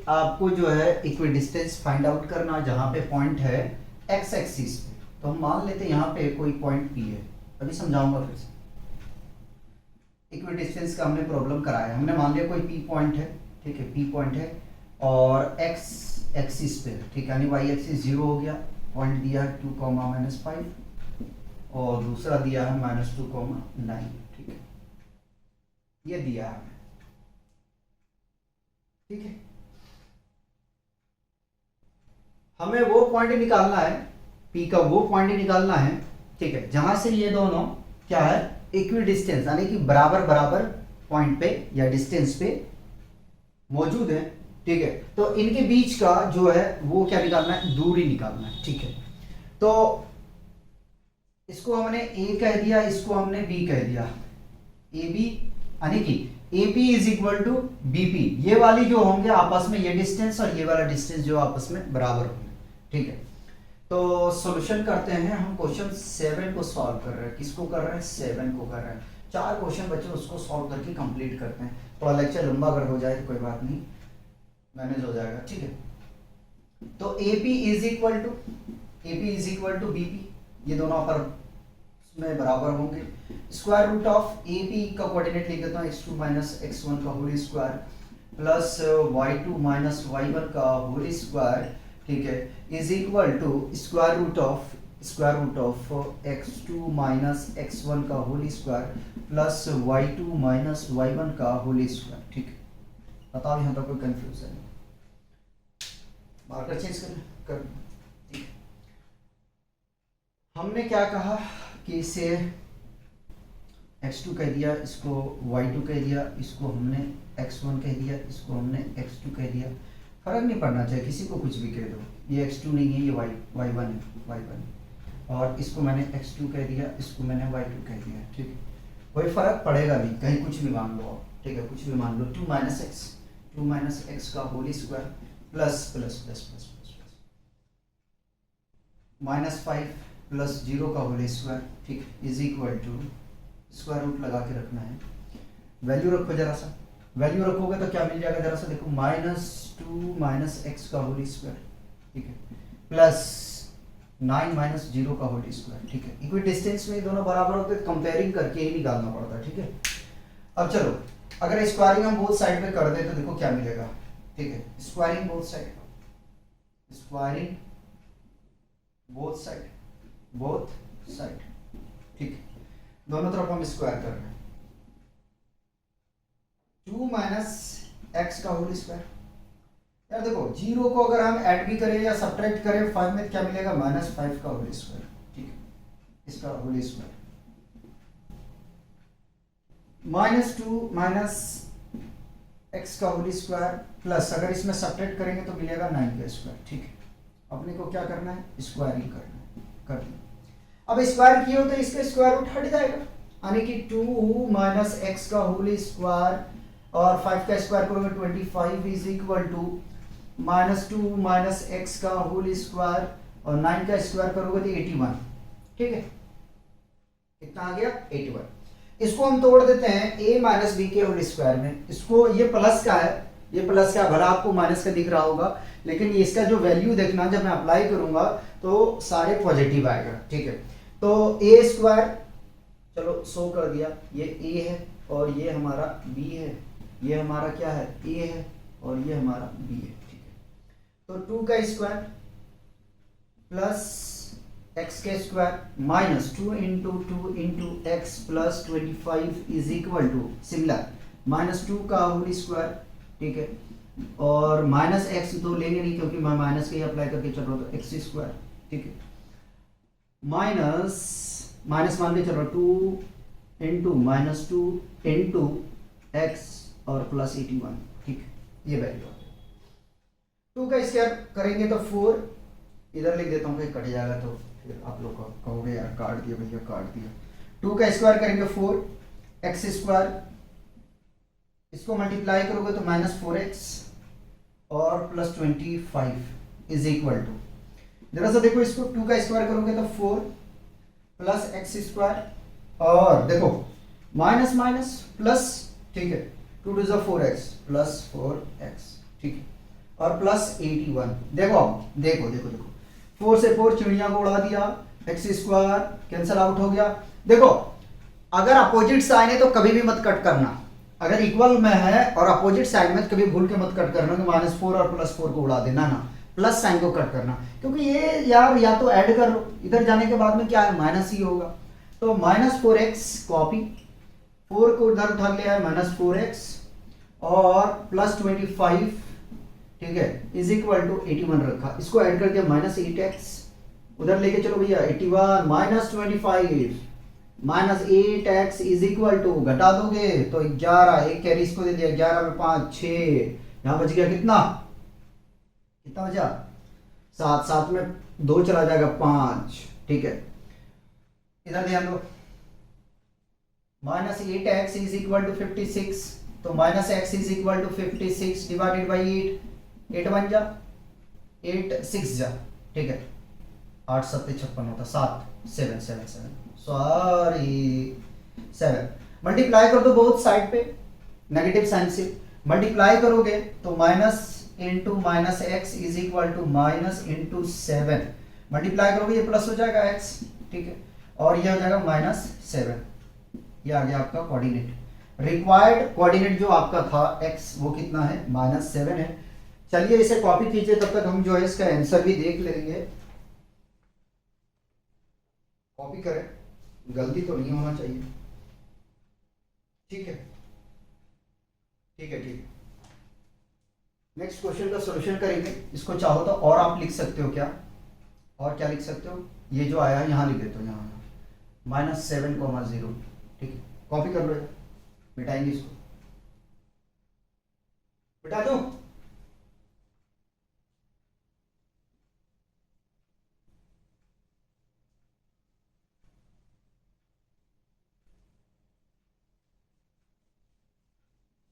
आपको जो है इक्विडिस्टेंस फाइंड आउट करना, जहां पे पॉइंट है एक्स एक्सिस पे। तो हम मान लेते हैं यहाँ पे कोई पॉइंट P है, अभी समझाऊंगा फिर से। इक्विडिस्टेंस का हमने प्रॉब्लम कराया, हमने मान लिया कोई P पॉइंट है। ठीक है, P पॉइंट है और एक्स एक्सिस पे, ठीक है, यानी वाई एक्सिस 0 हो गया, पॉइंट दिया है 2, -5 और दूसरा दिया है -2, 9। ठीक है, ये दिया है, ठीक है। हमें वो पॉइंट निकालना है, पी का वो पॉइंट निकालना है, ठीक है, जहां से ये दोनों क्या है, इक्वी डिस्टेंस यानी कि बराबर बराबर पॉइंट पे या डिस्टेंस पे मौजूद है, ठीक है। तो इनके बीच का जो है वो क्या निकालना है, दूरी निकालना है, ठीक है। तो इसको हमने ए कह दिया, इसको हमने बी कह दिया, ए बी यानी कि AP is equal to BP, ये वाली जो होंगे आपस में, ये डिस्टेंस और ये वाला डिस्टेंस जो आपस में बराबर होंगे, ठीक है। तो सॉल्यूशन करते हैं हम, क्वेश्चन 7 को सॉल्व कर रहे हैं, किसको कर रहे हैं, 7 को कर रहे हैं। 4 क्वेश्चन बच्चे उसको सॉल्व करके कंप्लीट करते हैं, थोड़ा लेक्चर लंबा अगर हो जाए तो कोई बात नहीं, मैनेज हो जाएगा, ठीक है। तो AP is equal to BP, ये दोनों पर में बराबर होंगे। Square root of A B का कोऑर्डिनेट लिख देता हूँ, x2 माइनस x1 का whole square plus y2 minus y1 का होल स्क्वायर, ठीक है, is equal to square root of x2 minus x1 का whole square plus y2 minus y1 का होल स्क्वायर, ठीक है। बताओ यहाँ तक कोई कंफ्यूजन है? मार्कर चेंज कर, ठीक है। हमने क्या कहा कि इसे x2 कह दिया, इसको y2 कह दिया, इसको हमने x1 कह दिया, इसको हमने x2 कह दिया, फर्क नहीं पड़ना चाहिए, किसी को कुछ भी कह दो, ये x2 नहीं है, ये y1 है, y1, और इसको मैंने x2 कह दिया, इसको मैंने y2 कह दिया, ठीक है। कोई फर्क पड़ेगा नहीं, कहीं कुछ भी मान लो आप, ठीक है, कुछ भी मान लो, 2 माइनस x का whole square plus plus plus plus plus minus 5 plus 0 का होल स्क्वायर, ठीक, is equal to square root लगा के रखना है, वैल्यू रखो, जरा सा वैल्यू रखोगे तो क्या मिल जाएगा, जरा सा देखो, -2 माइनस x का होल स्क्वायर, ठीक है, प्लस 9 माइनस 0 का होल स्क्वायर, ठीक है। इक्वी डिस्टेंस में दोनों बराबर होते हैं, कंपेयरिंग करके ही निकालना पड़ता है, ठीक है। अब चलो, अगर स्क्वायरिंग हम बोथ साइड पे कर दे तो देखो क्या मिलेगा, ठीक है, स्क्वायरिंग बोथ साइड, ठीक, दोनों तरफ हम स्क्वायर कर रहे हैं, 2 माइनस एक्स का होल स्क्वायर, यार देखो 0 को अगर हम ऐड भी करें या सब्ट्रैक्ट करें 5 में क्या मिलेगा, -5 का होल स्क्वायर, ठीक है, इसका होल स्क्वायर, -2 माइनस एक्स का होल स्क्वायर प्लस, अगर इसमें सब्ट्रैक्ट करेंगे तो मिलेगा 9 का स्क्वायर, ठीक है। अपने को क्या करना है, स्क्वायरिंग करना है, कर दिया। अब स्क्वायर किए हो तो इसका स्क्वायर रूट हट जाएगा, यानी कि 2 माइनस एक्स का होल स्क्वायर और 5 का स्क्वायर करोगे 25 is equal to -2 minus x का होल स्क्वायर और 9 का स्क्वायर करोगे तो 81, ठीक है, कितना आ गया, 81। इसको हम तोड़ देते हैं a माइनस बी के होल स्क्वायर में, इसको ये प्लस का है, ये प्लस का, भला आपको माइनस का दिख रहा होगा, लेकिन इसका जो वैल्यू देखना, जब मैं अप्लाई करूंगा तो सारे पॉजिटिव आएगा, ठीक है। तो ए स्क्वायर चलो शो कर दिया, ये a है और ये हमारा b है, ये हमारा क्या है, a है और ये हमारा b है, ठीक है। तो 2 का स्क्वायर प्लस x के square minus 2 into 2 into x plus 25 is equal to similar -2 का होल स्क्वायर, ठीक है, और माइनस एक्स तो लेंगे नहीं क्योंकि मैं माइनस के ही अप्लाई करके चल रहा हूँ, तो एक्स स्क्वायर, ठीक है, माइनस मान के चल रहा 2 इंटू -2 इंटू एक्स और प्लस 81, ठीक है, ये वैल्यू आ गई। 2 का स्क्वायर करेंगे तो 4, इधर लिख देता हूँ कहीं कट जाएगा तो फिर आप लोग कहोगे यार काट दिया भैया, काट दिया। 2 का स्क्वायर करेंगे 4 एक्स स्क्वायर, इसको मल्टीप्लाई करोगे तो -4x और प्लस 25 इज इक्वल टू, जरा सा देखो इसको, 2 का स्क्वायर करोगे तो 4 प्लस एक्स स्क्वायर और देखो माइनस माइनस प्लस, ठीक है, 2 टू 4x प्लस 4x, ठीक है, और प्लस 81। देखो देखो देखो देखो 4 से 4 चिड़िया को उड़ा दिया, एक्स स्क्वायर कैंसिल आउट हो गया। देखो अगर अपोजिट साइन है तो कभी भी मत कट करना, अगर इक्वल में है और अपोजिट साइन में कभी भूल के मत कट करना कि -4 और +4 को उड़ा देना ना, प्लस साइन को कट करना, क्योंकि ये यार या तो ऐड कर लो, इधर जाने के बाद में क्या है माइनस ही होगा, तो -4x कॉपी, 4 को उधर उठा लिया है -4x और प्लस 25, ठीक है, इज इक्वल टू 81 रखा, इसको ऐड कर दिया -8x, उधर लेके चलो भैया 81 -25 -8x इज इक्वल टू, घटा दोगे तो 11, एक कैरी इसको दे दिया, 11 में 5 6, यहां बच गया कितना, कितना बचा 7, 7 में 2 चला जाएगा 5, ठीक है। इधर ध्यान दो, -8x इज इक्वल टू 56, तो -x is equal to 56 divided by 8, 8 बन जा 8 6 जा, ठीक है, 8 7 56 होता, 7 7 7 7 सॉरी 7, मल्टीप्लाई कर दो बोथ साइड पे नेगेटिव साइन से, मल्टीप्लाई करोगे तो minus into minus x is equal to minus into 7, multiply करोगे ये प्लस हो जाएगा x, ठीक है, और ये हो जाएगा -7, ये आ गया आपका कोऑर्डिनेट, रिक्वायर्ड कोऑर्डिनेट जो आपका था x वो कितना है -7 है। चलिए इसे कॉपी कीजिए, तब तक हम जो है इसका आंसर भी देख लेंगे, कॉपी करें, गलती तो नहीं होना चाहिए, ठीक है, ठीक है, ठीक है। नेक्स्ट क्वेश्चन का सॉल्यूशन करेंगे, इसको चाहो तो और आप लिख सकते हो, क्या और क्या लिख सकते हो, ये जो आया यहां लिख देते हो, यहाँ -7,0, ठीक है, कॉपी कर लो, मिटाएंगे इसको, मिटा दो,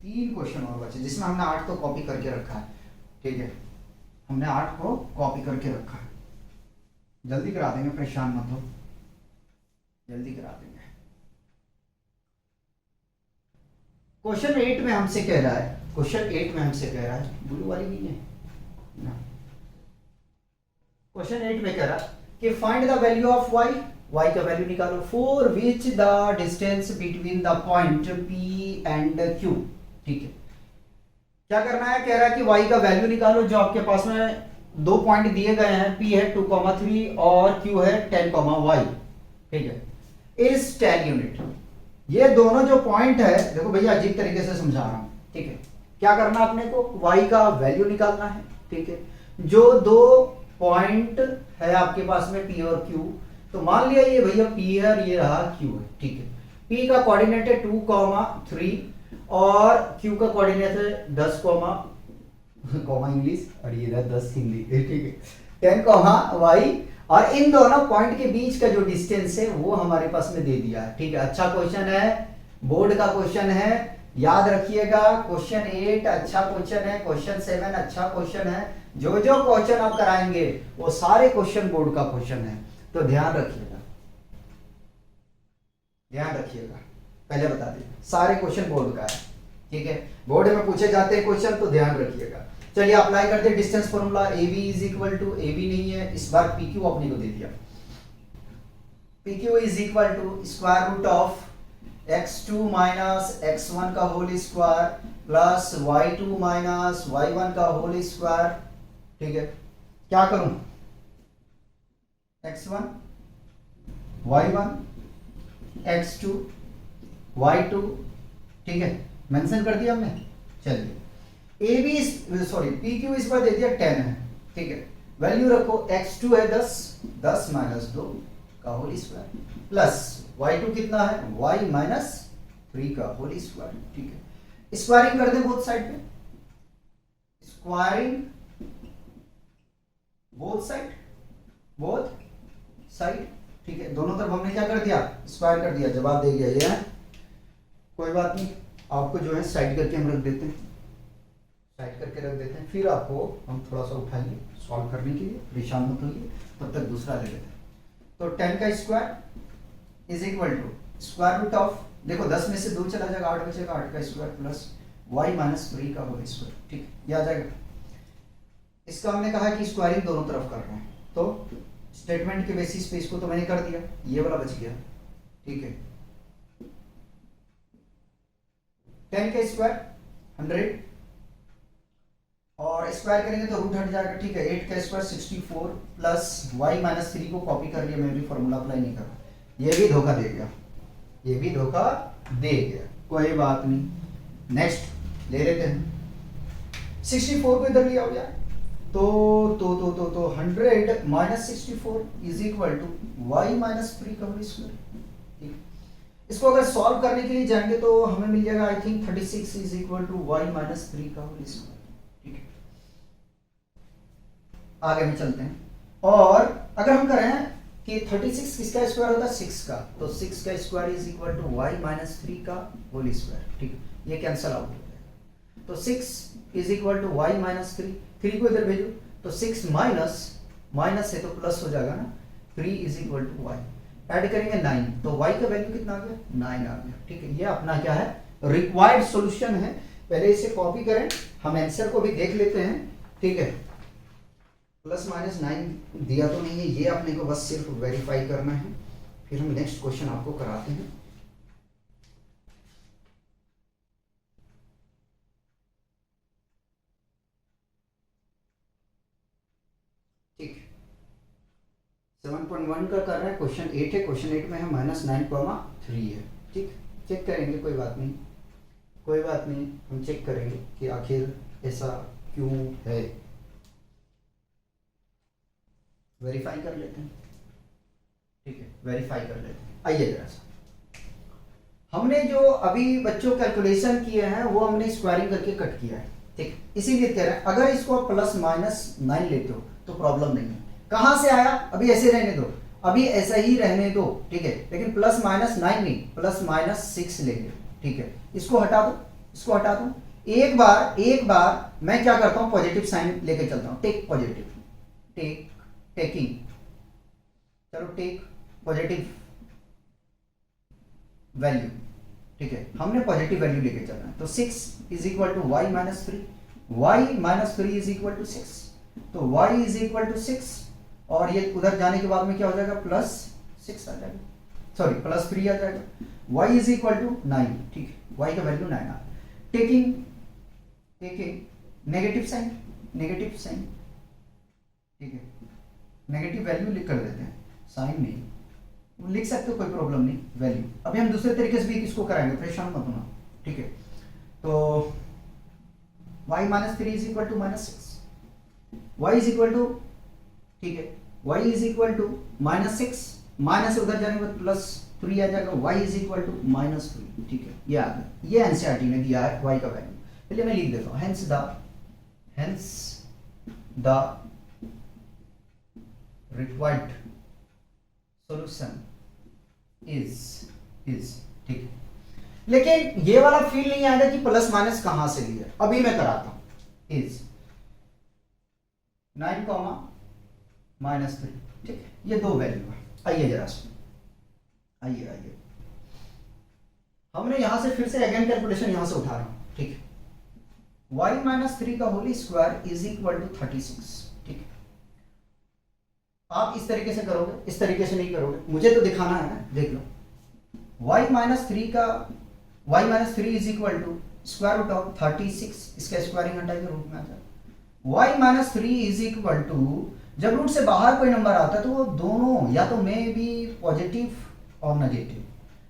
तीन क्वेश्चन और बचे जिसमें हमने 8 तो कॉपी करके रखा है, ठीक है, हमने 8 को कॉपी करके रखा है, जल्दी करा देंगे, परेशान मत हो, जल्दी करा देंगे। क्वेश्चन 8 में हमसे कह रहा है, क्वेश्चन 8 में हमसे कह रहा है, ब्लू वाली नहीं है ना, क्वेश्चन 8 में कह रहा है कि find the value of y, y का वैल्यू निकालो for which the distance between the point p and q, ठीक है, क्या करना है, कह रहा है कि y का वैल्यू निकालो, जो आपके पास में 2 पॉइंट दिए गए हैं, p है 2,3 और q है 10,y, ठीक है, इज 10 यूनिट, ये दोनों जो पॉइंट है, देखो भैया अजीब तरीके से समझा रहा हूं, ठीक है, क्या करना अपने को, y का वैल्यू निकालना है, ठीक है, जो 2 पॉइंट है आपके पास में p और q, तो मान लिया ये भैया p है और ये रहा q है, ठीक है, p का कोऑर्डिनेट है 2,3 और q का कोऑर्डिनेट है 10, इंग्लिश और ये रहा 10 हिंदी, ठीक है, 10, y, और इन दोनों पॉइंट के बीच का जो डिस्टेंस है वो हमारे पास में दे दिया है, ठीक है, अच्छा क्वेश्चन है, बोर्ड का क्वेश्चन है, याद रखिएगा, क्वेश्चन 8 अच्छा क्वेश्चन है, क्वेश्चन 7 अच्छा क्वेश्चन है, जो जो क्वेश्चन आप कराएंगे वो सारे क्वेश्चन बोर्ड का क्वेश्चन है, तो ध्यान रखिएगा, ध्यान रखिएगा, पहले बता दें सारे क्वेश्चन बोर्ड का है, ठीक है, बोर्ड में पूछे जाते हैं क्वेश्चन, तो ध्यान रखिएगा। चलिए अप्लाई करते हैं distance formula, AB is equal to, AB नहीं है इस बार, PQ अपने को दे दिया, PQ is equal to square root of x2 minus x1 का whole square plus y2 minus y1 का होल स्क्वायर, ठीक है, क्या करूं, x1 y1 x2 y2, ठीक है, मेंशन कर दिया हमने। चलिए PQ इस पर दे दिया 10 है, ठीक है, वैल्यू रखो, x2 है 10, 10 माइनस 2 का होल स्क्वायर प्लस y2 कितना है, y माइनस 3 का होल स्क्वायर, ठीक है, स्क्वायरिंग कर दे बोथ साइड पे, स्क्वायरिंग बोथ साइड, ठीक है, दोनों तरफ हमने क्या कर दिया, स्क्वायर कर दिया, जवाब दे गया ये, कोई बात नहीं, आपको जो है साइड करके हम रख देते हैं, साइड करके रख देते हैं, फिर आपको हम थोड़ा सा उठाएंगे सॉल्व करने के लिए, परेशान मत होइए, तब तक दूसरा ले लेते हैं। तो 10 का square is equal to square root of, देखो 10 में से 2 चला जाएगा, 8 बचेगा, 8 का स्क्वायर प्लस y माइनस 3 का होल स्क्वायर, ठीक है, ये आ जाएगा। इसका हमने कहा कि स्क्वायरिंग दोनों तरफ कर रहे हैं, तो स्टेटमेंट के बेसिस पे इसको तो मैंने कर दिया, ये वाला बच गया, ठीक है, 10 का स्क्वायर 100 और स्क्वायर करेंगे तो रूट हट जाएगा, ठीक है, 8 का स्क्वायर 64 प्लस y माइनस 3 को कॉपी कर लिया, मैं भी फॉर्मूला अप्लाई नहीं कर रहा, ये भी धोखा दे गया, ये भी धोखा दे गया, कोई बात नहीं, नेक्स्ट ले लेते हैं। 64 को इधर ले आओ यार। तो 100 minus 64 is equal to y minus 3 का होल स्क्वायर। इसको अगर सॉल्व करने के लिए जाएंगे तो हमें मिल जाएगा I think 36 is equal to y minus 3 का होल स्क्वायर। ठीक है, आगे में चलते हैं। और अगर हम करें कि 36 किसका स्क्वायर होता है 6 का, तो 6 का square is equal to y minus 3 का होल स्क्वायर। ठीक है, ये कैंसिल आउट हो जाएगा। तो 6 is equal to y minus 3 को इधर भेजो तो 6 माइनस है तो प्लस हो जाएगा ना, 3 is equal to y. Add करेंगे 9 तो y का वैल्यू कितना आ गया 9 आ गया। ठीक है, ये अपना क्या है रिक्वायर्ड सॉल्यूशन है। पहले इसे कॉपी करें, हम आंसर को भी देख लेते हैं। ठीक है, प्लस माइनस 9 दिया तो नहीं है, ये अपने को बस सिर्फ वेरीफाई करना है, फिर हम नेक्स्ट क्वेश्चन आपको कराते हैं। ठीक, 7.1 का कर रहे हैं, क्वेश्चन 8 है। क्वेश्चन 8 में है -9,3 है। ठीक, चेक करेंगे, कोई बात नहीं, कोई बात नहीं, हम चेक करेंगे कि आखिर ऐसा क्यों है। वेरीफाई कर लेते हैं। ठीक है, वेरीफाई कर लेते हैं। आइए जरा सा, हमने जो अभी बच्चों कैलकुलेशन किए हैं वो हमने स्क्वायरिंग करके कट किया है। ठीक, इसीलिए कह रहे हैं अगर इसको आप प्लस माइनस 9 लेते हो तो प्रॉब्लम नहीं है। कहां से आया, अभी ऐसे रहने दो, अभी ऐसा ही रहने दो। ठीक है, लेकिन प्लस माइनस 9 नहीं, प्लस माइनस 6 लेंगे। ठीक है, इसको हटा दो, इसको हटा दो। एक बार मैं क्या करता हूं, पॉजिटिव साइन लेके चलता हूं। टेक पॉजिटिव, टेकिंग, चलो टेक पॉजिटिव वैल्यू। ठीक है, हमने पॉजिटिव वैल्यू लेके चलना है। तो 6 is equal to y minus 3, y minus 3 is equal to 6, तो y इज इक्वल टू 6 और ये उधर जाने के बाद में क्या हो जाएगा प्लस 6 आ जाएगा, सॉरी प्लस 3 आ जाएगा। y is equal to 9। ठीक है, y का वैल्यू 9 आ। टेकिंग नेगेटिव साइन, ठीक है, नेगेटिव वैल्यू लिख कर देते हैं, साइन नहीं लिख सकते हो, कोई प्रॉब्लम नहीं, वैल्यू। अभी हम दूसरे तरीके से भी इसको कराएंगे, परेशान मत होना। ठीक है, तो y minus 3 is equal to minus 6, y is equal to, ठीक है, y is equal to minus 6, minus से उधर जाने के बाद प्लस 3 आ जाएगा, y is equal to minus 3। ठीक है, ये आ गया, ये एनसीईआरटी ने दिया है y का वैल्यू। पहले मैं लिख देता हूं, hence the required solution is. ठीक है, लेकिन ये वाला फील नहीं आएगा कि प्लस माइनस कहां से लिया, अभी मैं कराता हूं। Is 9, minus 3। ठीक है, ये दो वैल्यू है। आइए जरा से, आइए हमने यहां से फिर से अगेन कैलकुलेशन यहां से उठा रहा हूं। ठीक है, y माइनस 3 का whole square is equal to 36। ठीक है, आप इस तरीके से करोगे, इस तरीके से नहीं करोगे, मुझे तो दिखाना है ना, देख लो। y minus 3 is equal to square root of 36, इसका स्क्वायरिंग हटाइए रूट में आ जाए। y minus 3 is equal to, जब रूट से बाहर कोई नंबर आता है तो वो दोनों या तो मे बी पॉजिटिव और नेगेटिव,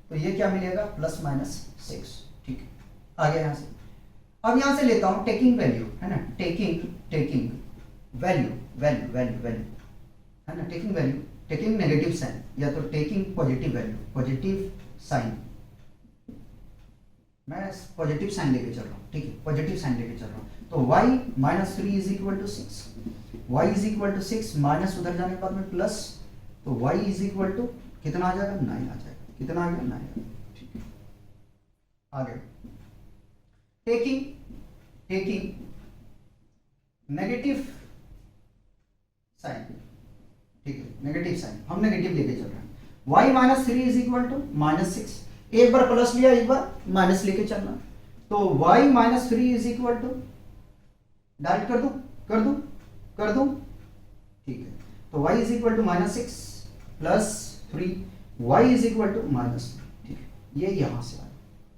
तो ये क्या मिलेगा प्लस माइनस 6। ठीक है, आगे यहां से, अब यहां से लेता हूं टेकिंग वैल्यू, है ना, टेकिंग वैल्यू है ना, taking value, taking negative sign या तो taking positive value, positive sign, मैं पॉजिटिव साइन लेके चल रहा हूं। ठीक है, पॉजिटिव साइन लेके चल रहा हूं, तो y minus 3 is equal to 6, y is equal to 6, minus उधर जाने के बाद में प्लस, तो y इज इक्वल टू कितना आ जाएगा 9 आ जाएगा, कितना आ गया 9 आ गया। ठीक है, आगे टेकिंग नेगेटिव साइन। ठीक है, नेगेटिव साइन, हम नेगेटिव लेके चल रहे हैं। y minus 3 is equal to minus 6, एक बार प्लस लिया, एक बार माइनस लेके चलना, तो y minus 3 is equal to, direct कर दूं। ठीक है, तो y is equal to minus 6 plus 3, y is equal to minus. ठीक है, ये यहां से आया।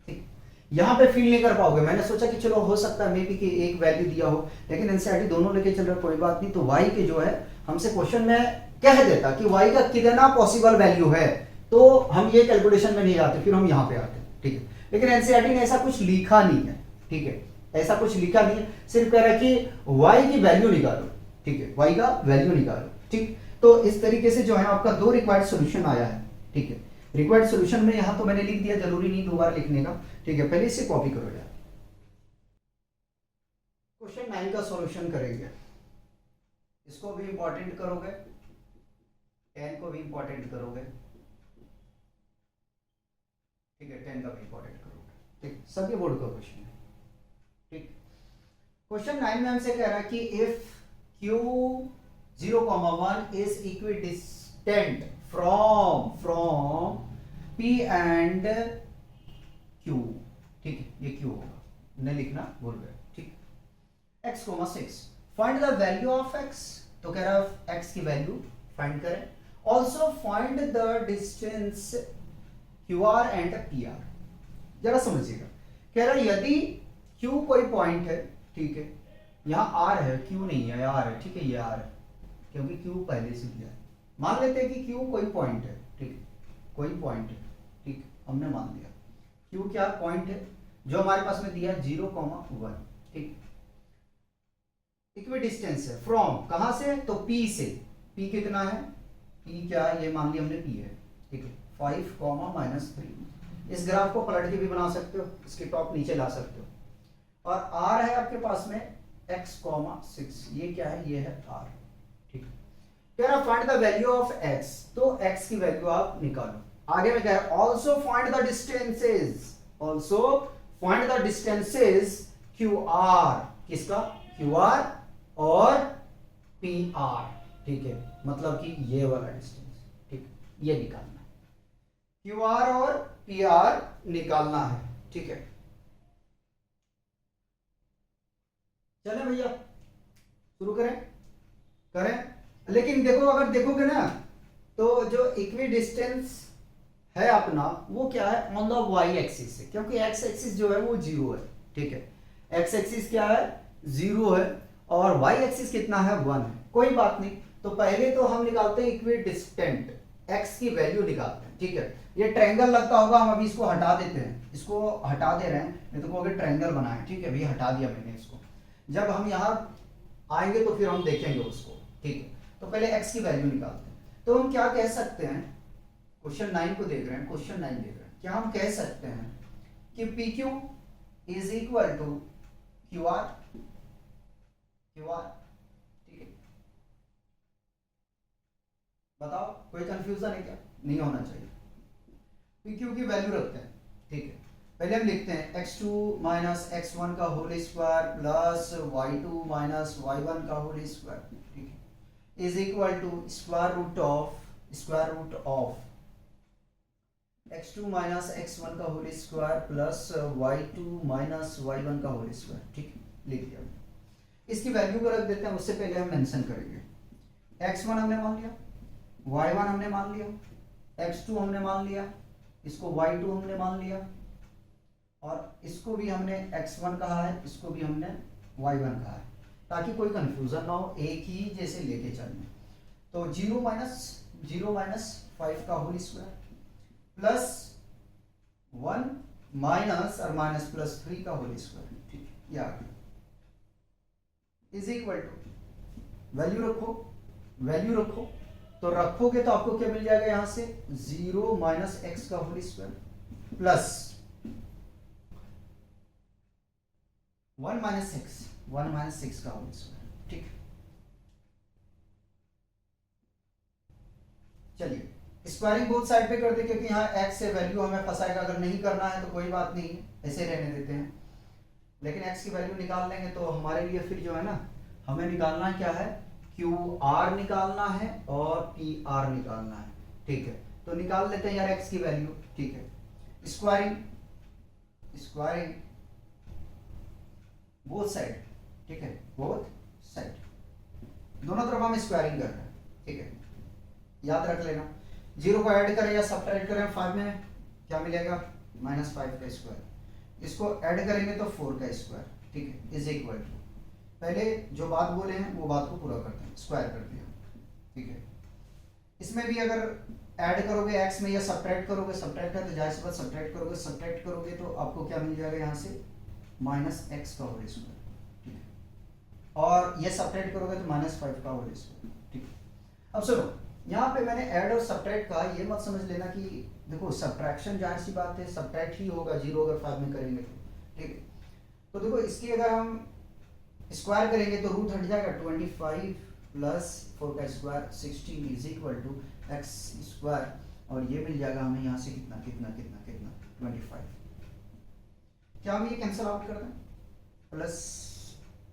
ठीक, यहां पे फील नहीं कर पाओगे, मैंने सोचा कि चलो हो सकता है मे बी कि एक वैल्यू दिया हो, लेकिन एनसीईआरटी दोनों लेके चल रहा है, कोई बात नहीं। तो y के जो है हमसे क्वेश्चन में कह देता कि y का कितना पॉसिबल वैल्यू है, तो हम ये कैलकुलेशन में नहीं जाते, फिर हम यहाँ पे आते हैं। ठीक है, लेकिन एनसीईआरटी ने ऐसा कुछ लिखा नहीं है। ठीक है, ऐसा कुछ लिखा नहीं है, सिर्फ कह रहा है कि y की वैल्यू निकालो, ठीक है, y का वैल्यू निकालो, ठीक। तो इस तरीके से जो है आपका दो रिक्वायर्ड सॉल्यूशन आया है, ठीक है। रिक्वायर्ड सॉल्यूशन में यहाँ तो मैंने लिख दिया, जरूरी नहीं दोबारा लिखने का, ठीक है। पहले इसे कॉपी करो यार। क्वेश्चन 9 का सॉल्यूशन करेंगे, इसको भी इंपॉर्टेंट करोगे, 10 को भी इंपॉर्टेंट करोगे, ठीक है, 10 का भी इंपॉर्टेंट करोगे, ठीक। सभी बोर्ड का क्वेश्चन है, ठीक। क्वेश्चन 9 में हमसे कह रहा है कि if q 0,1 is equidistant from p and q, ठीक है, ये q होगा, नहीं लिखना भूल गए, ठीक। x, 6 find the value of x, तो कह रहा है x की वैल्यू फाइंड करें। Also find the distance QR and PR। जरा समझिएगा, कह रहा है यदि Q कोई पॉइंट है, ठीक है, यहाँ R है, Q नहीं है, R है, ठीक है, ये R है, क्योंकि Q पहले से दिया है। मान लेते हैं कि Q कोई पॉइंट है, ठीक है, कोई पॉइंट है, ठीक, हमने मान लिया Q क्या पॉइंट है, जो हमारे पास में दिया 0,1, ठीक। इक्विडिस्टेंस है फ्रॉम, कहां से, तो P से। P कितना है, P क्या है, ये मान लिया हमने P है, ठीक है, 5, -3। इस ग्राफ को पलट के भी बना सकते हो, इसके टॉप नीचे ला सकते हो। और R है आपके पास में x, 6, ये क्या है, ये है R, ठीक। कह रहा find the value of x, तो x की वैल्यू आप निकालो। आगे में कह रहा also find the distances, also find the distances QR, किसका, QR और PR, ठीक है, मतलब कि ये वाला डिस्टेंस, ठीक, ये निकालना है, QR और PR निकालना है, ठीक है। चले भैया शुरू करें। लेकिन देखो, अगर देखोगे ना तो जो इक्वी डिस्टेंस है अपना, वो क्या है, ऑन द वाई एक्सिस है, क्योंकि एक्स एक्सिस जो है वो 0 है, ठीक है। एक्स एक्सिस क्या है, 0 है, और वाई एक्सिस कितना है, 1 है। कोई बात नहीं, तो पहले तो हम निकालते हैं इक्वी डिस्टेंट, एक्स की वैल्यू निकालते हैं, ठीक है। ये ट्रायंगल लगता होगा, हम अभी इसको हटा देते हैं, इसको हटा दे रहे हैं, नहीं तो कहोगे ट्रायंगल बना है, ठीक है, अभी हटा दिया मैंने इसको। जब हम यहाँ आएंगे तो फिर हम देखेंगे उसको, ठीक है। तो पहले x की वैल्यू निकालते हैं। तो हम क्या कह सकते हैं, क्वेश्चन 9 को देख रहे हैं, क्वेश्चन 9 देख रहे हैं, क्या हम कह सकते हैं कि PQ is equal to QR, ठीक है। बताओ, कोई कंफ्यूजन है क्या, नहीं होना चाहिए। PQ की वैल्यू रखते हैं, ठीक है। पहले हम लिखते हैं x2 - x1 का whole square plus y2 - y1 का होल स्क्वायर, ठीक है, is equal to square root of x2 - x1 का whole square plus y2 - y1 का होल स्क्वायर, ठीक है, लिख दिया। इसकी वैल्यू को रख देते हैं, उससे पहले हम मेंशन करेंगे x1 हमने मान लिया, y1 हमने मान लिया, x2 हमने मान लिया, इसको y2 हमने मान लिया, और इसको भी हमने x1 कहा है, इसको भी हमने y1 कहा है, ताकि कोई कंफ्यूजन ना हो, एक ही जैसे लेके चलना। तो 0 - 5 का होल स्क्वायर प्लस 1 माइनस और माइनस प्लस 3 का होल स्क्वायर, ठीक है, ये आ गया, इज इक्वल टू वैल्यू रखो, तो रखोगे तो आपको क्या मिल जाएगा, यहां से 0 - x का होल स्क्वायर प्लस 1 - 6 का होल स्क्वायर, ठीक। चलिए स्क्वायरिंग बोथ साइड पे कर दे, क्योंकि यहाँ x से वैल्यू हमें फंसाएगा, अगर नहीं करना है तो कोई बात नहीं है, ऐसे रहने देते हैं। लेकिन x की वैल्यू निकाल लेंगे तो हमारे लिए फिर जो है ना, हमें निकालना क्या है, QR निकालना है और PR निकालना है, ठीक है। तो निकाल लेते हैं यार x की वैल्यू, ठीक है। स्क्वायरिंग बोथ साइड, ठीक है, बोथ साइड, दोनों तरफ हम स्क्वायरिंग कर रहे हैं, ठीक है। याद रख लेना, 0 को ऐड करें या सब्ट्रैक्ट करें, 5 में क्या मिलेगा, -5 का स्क्वायर, इसको ऐड करेंगे तो 4 का स्क्वायर, ठीक है, इज इक्वल टू, पहले जो बात बोले हैं वो बात को पूरा करते हैं, स्क्वायर कर दिया, ठीक है। इसमें भी अगर ऐड करोगे x में या सब्ट्रैक्ट करोगे, सब्ट्रैक्ट है तो जाहिर सी बात सब्ट्रैक्ट करोगे तो आपको क्या मिल जाएगा, यहाँ से माइनस एक्स का होल स्क्वायर, ठीक है, और ये सब्ट्रैक्ट करोगे तो -5 का होल स्क्वायर, ठीक है। अब सुनो, यहाँ पे मैंने ऐड और सब्ट्रैक्ट कहा, ये मत समझ लेना कि देखो सब्ट्रैक्शन जाहिर सी बात है सब्ट्रैक्ट ही होगा, जीरो अगर 5 में करेंगे तो, ठीक है। तो देखो इसकी अगर हम स्क्वायर करेंगे तो रूट हट जाएगा, 25 प्लस 4 का square 16 is equal to x square, और ये मिल जाएगा हमें यहाँ से कितना कितना कितना कितना 25। क्या हम ये कैंसिल आउट कर दें, प्लस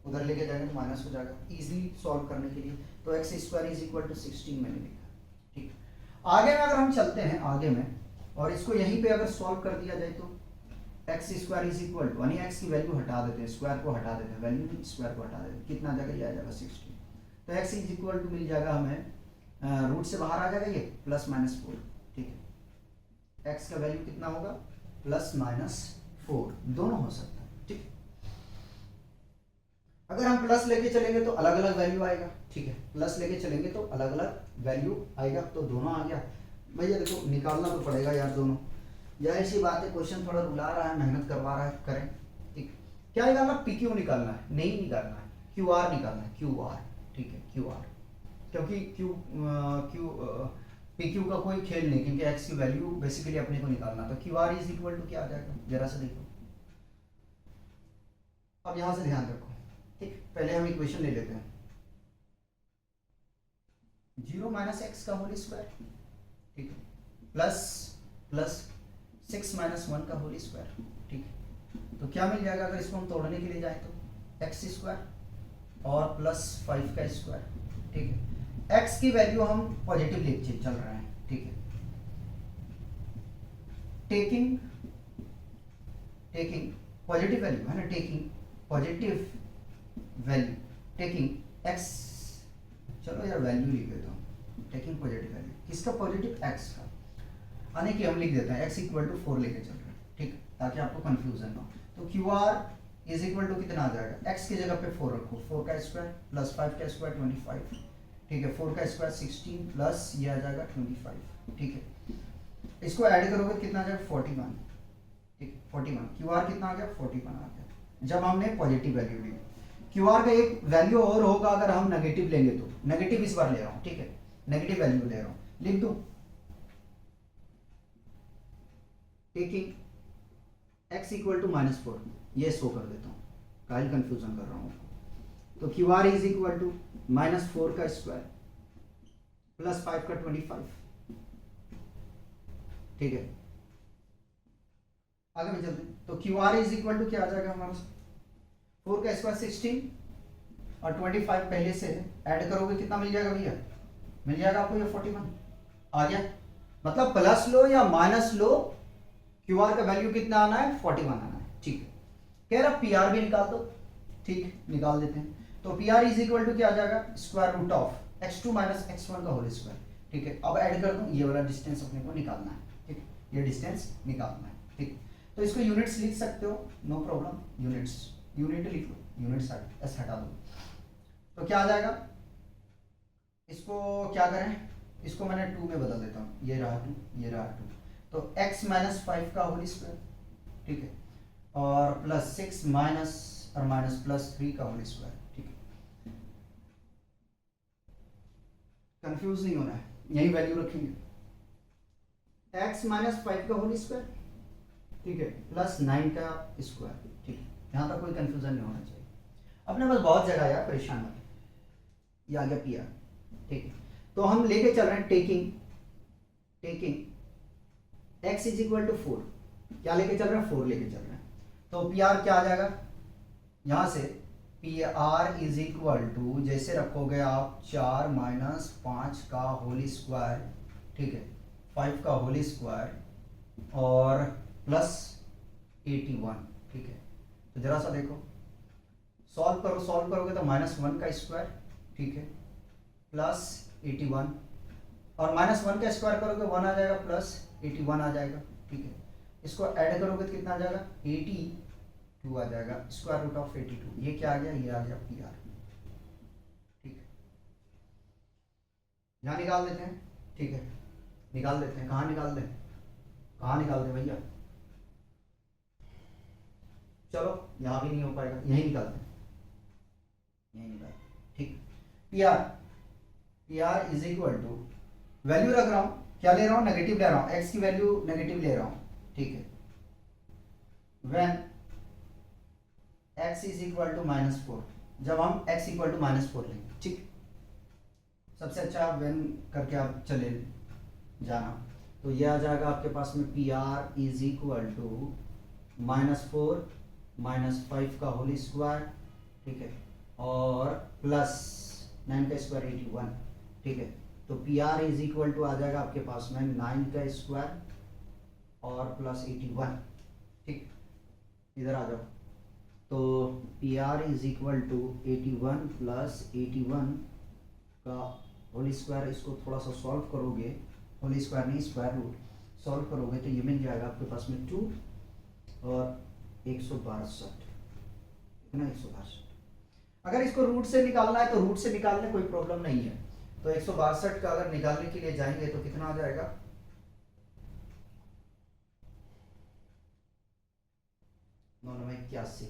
उधर लेके जाएंगे तो माइनस हो जाएगा, इजीली सॉल्व करने के लिए। तो x square is equal to 16 मैंने लिखा, ठीक। आगे में अगर हम चलते हैं आगे में, और इसको यहीं पे अगर सॉल्व कर दिया जाए तो x square is equal to, यानी एक्स की वैल्यू हटा देते हैं, स्क्वायर को हटा देते हैं, वैल्यू स्क्वायर को हटा देते हैं, कितना आ जाएगा, ये आ जाएगा 16। तो एक्स इज इक्वल टू मिल जाएगा हमें, रूट से बाहर आ जाएगा ये +-4, ठीक है। एक्स का वैल्यू कितना होगा, +-4, दोनों हो सकता है, ठीक। अगर हम प्लस लेके चलेंगे तो अलग अलग वैल्यू आएगा, ठीक है, प्लस लेके चलेंगे तो अलग अलग वैल्यू आएगा, तो दोनों आ गया। भैया देखो निकालना तो पड़ेगा यार दोनों, जाहिर सी बात है, क्वेश्चन थोड़ा रुला रहा है, मेहनत करवा रहा है, करें, ठीक। क्या निकालना, पी क्यू निकालना है, नहीं निकालना है, क्यू आर निकालना है, क्यू आर, ठीक है, क्यू आर, क्योंकि पी क्यू का कोई खेल नहीं, क्योंकि एक्स की वैल्यू बेसिकली अपने को निकालना, तो Q R is equal to क्या आ जाएगा, जरा सा देखो। अब यहां से ध्यान रखो, ठीक, पहले हम इक्वेशन ले लेते हैं, 0 - x का होल स्क्वायर, ठीक है, प्लस 6 - 1 का होल स्क्वायर, ठीक है। तो क्या मिल जाएगा अगर इसको हम तोड़ने के लिए जाए तो एक्स स्क्वायर और +5 का स्क्वायर, ठीक है। एक्स की वैल्यू हम पॉजिटिव लेके चल रहे हैं, ठीक है, टेकिंग पॉजिटिव वैल्यू है ना, taking positive value, taking x, चलो यार वैल्यू लिख देता हूँ, टेकिंग पॉजिटिव वैल्यू किसका, पॉजिटिव एक्स का, यानी कि हम लिख देते हैं x इक्वल टू 4 लेके चल रहे हैं, ठीक, ताकि आपको कंफ्यूजन ना हो। तो Q R is equal to कितना आ जाएगा, x की जगह पे 4 रखो, 4 का स्क्वायर प्लस 5 का स्क्वायर 25, ठीक है, 4 का स्क्वायर 16 प्लस ये आ जाएगा 25, ठीक है। इसको ऐड करोगे तो कितना आ जाएगा 41, ठीक, 41, क्यू आर कितना आ गया 41 आ गया, जब हमने पॉजिटिव वैल्यू ली। क्यू आर का एक वैल्यू और होगा अगर हम नेगेटिव लेंगे, तो नेगेटिव इस बार ले रहा हूँ, ठीक है, नेगेटिव वैल्यू ले रहा हूँ, लिख दूँ, टेकिंग x इक्वल टू -4, ये शो कर देता हूँ, काहे कंफ्यूजन कर रहा हूँ आपको। तो Q R is equal to -4 का स्क्वायर प्लस 5 का 25, ठीक है। आगे में चलते हैं, तो Q R is equal to क्या आ जाएगा हमारा, 4 का स्क्वायर 16 और 25 पहले से है, ऐड करोगे कितना मिल जाएगा भैया, मिल जाएगा आपको ये 41 आ गया। मतलब प्लस लो या माइनस लो, क्यू आर का वैल्यू कितना आना है, 41 आना है, ठीक है। कह रहा पी आर भी निकाल दो, ठीक है, निकाल देते हैं। तो P R is equal to क्या आ जाएगा, square root of x2 - x1 का होल स्क्वायर, ठीक है। अब ऐड कर दूं, ये वाला डिस्टेंस अपने को निकालना है, ठीक, ये डिस्टेंस निकालना है, ठीक। तो इसको यूनिट्स लिख सकते हो, नो प्रॉब्लम, यूनिट लिख लो, यूनिट्स एस हटा दो, तो क्या आ जाएगा, इसको क्या करें, इसको मैंने 2 में बदल देता हूँ, ये रहा 2, ये रहा 2, तो x - 5 का होल स्क्वायर, ठीक है, और प्लस 6 माइनस और माइनस प्लस 3 का होल स्क्वायर, ठीक है। कंफ्यूज नहीं होना है, यही वैल्यू रखेंगे, x - 5 का होल स्क्वायर, ठीक है, प्लस 9 का स्क्वायर, ठीक है। यहाँ तक कोई कंफ्यूजन नहीं होना चाहिए, अपने पास बहुत जगह है, परेशान मत, ये आ गया पी आर, ठीक है। तो हम लेके चल रहे हैं taking x is equal to 4, क्या लेके चल रहे हैं, 4 लेके चल रहे हैं, तो पी आर क्या आ जाएगा, यहां से P R is equal to, जैसे रखोगे आप 4 - 5 का होल स्क्वायर, ठीक है, 5 का होल स्क्वायर और प्लस 81, ठीक है। तो जरा सा देखो, सॉल्व करोगे तो -1 का स्क्वायर, ठीक है, प्लस 81 और -1 का स्क्वायर करोगे 1 आ जाएगा, प्लस 81 आ जाएगा, ठीक है। इसको ऐड करोगे तो कितना आ जाएगा, 82 आ जाएगा, स्क्वायर रूट ऑफ 82, ये क्या आ गया, ये आ गया पी आर, ठीक है। यहाँ निकाल देते हैं, ठीक है, निकाल देते हैं, कहाँ निकाल दें भैया, चलो यहाँ भी नहीं हो पाएगा, यही निकालते हैं, यही निकालते हैं, ठीक। P R is equal to, value रख रहा हूँ, क्या ले रहा हूँ, नेगेटिव ले रहा हूँ, एक्स की वैल्यू नेगेटिव ले रहा हूँ, ठीक है। When x is equal to -4, जब हम x इक्वल टू -4 लेंगे, ठीक। सबसे अच्छा आप व्हेन करके आप चले जाना, तो ये आ जाएगा आपके पास में P R is equal to -4 -5 का होल स्क्वायर, ठीक है, और प्लस 9 का स्क्वायर 81, ठीक है। तो P R is equal to आ जाएगा आपके पास में 9 का स्क्वायर और प्लस 81, ठीक। इधर आ जाओ, तो P R is equal to 81 plus 81 का होल स्क्वायर, इसको थोड़ा सा सॉल्व करोगे, होल स्क्वायर नहीं स्क्वायर रूट, सॉल्व करोगे तो ये मिल जाएगा आपके पास में 2 और 162, कितना 162। अगर इसको रूट से निकालना है तो रूट से निकालने कोई प्रॉब्लम नहीं है, तो 162 का अगर निकालने के लिए जाएंगे तो कितना आ जाएगा, 81,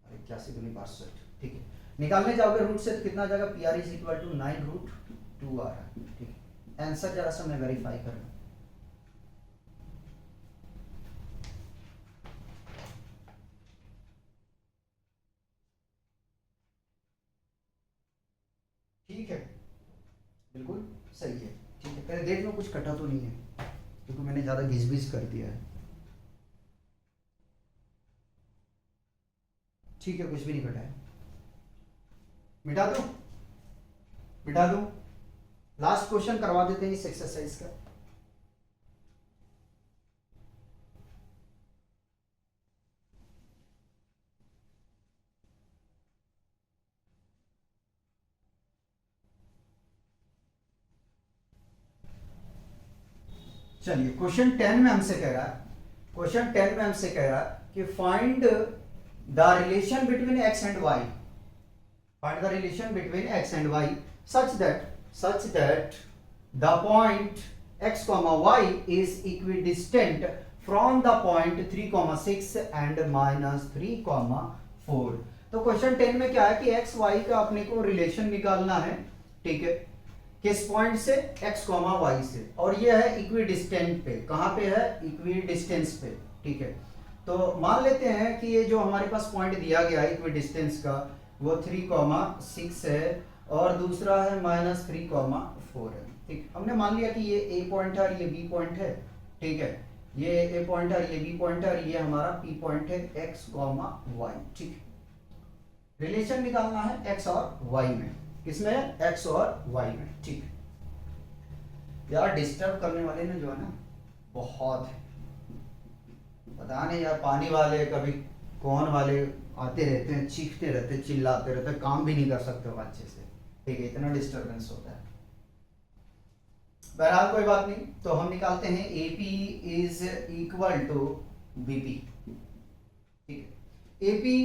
81×62, ठीक है। निकालने जाओगे रूट से तो कितना आ जाएगा, P R is equal to 9√2 आ रहा है, ठीक है। आंसर जरा सा मैं वेरीफाई कर लूं, ठीक है, बिल्कुल सही है, ठीक है। पहले देख लो कुछ कटा तो नहीं है, क्योंकि मैंने ज़्यादा घिस कर दिया है, ठीक है, कुछ भी नहीं कटा है, मिटा दो, मिटा दो। लास्ट क्वेश्चन करवा देते हैं इस एक्सरसाइज का। चलिए क्वेश्चन 10 में हमसे कह रहा है, क्वेश्चन 10 में हमसे कह रहा है कि find the relation between x and y, find the relation between x and y such that the point x comma y is equidistant from the point 3,6 and -3,4। तो क्वेश्चन 10 में क्या है कि x y का अपने को रिलेशन निकालना है, ठीक है, किस पॉइंट से, x कॉमा वाई से, और ये है इक्विडिस्टेंट पे, कहां पे है, इक्विडिस्टेंस पे, ठीक है। तो मान लेते हैं कि ये जो हमारे पास पॉइंट दिया गया है इक्विडिस्टेंस का, वो 3,6 है और दूसरा है -3,4 है, ठीक। हमने मान लिया कि ये ए पॉइंट है और ये बी पॉइंट है, ठीक है, ये ए पॉइंट है और ये बी पॉइंट है और ये हमारा पी पॉइंट है, एक्स कॉमा वाई, ठीक। रिलेशन निकालना है एक्स और वाई में, किसमें, एक्स और वाई में, ठीक। यार डिस्टर्ब करने वाले ने जो है ना बहुत है, पता नहीं यार, पानी वाले कभी कौन वाले आते रहते हैं, चीखते रहते हैं, चिल्लाते रहते हैं, काम भी नहीं कर सकते हो अच्छे से, ठीक है, इतना डिस्टरबेंस होता है। बहरहाल कोई बात नहीं, तो हम निकालते हैं A P is equal to B P, ठीक है। ए पी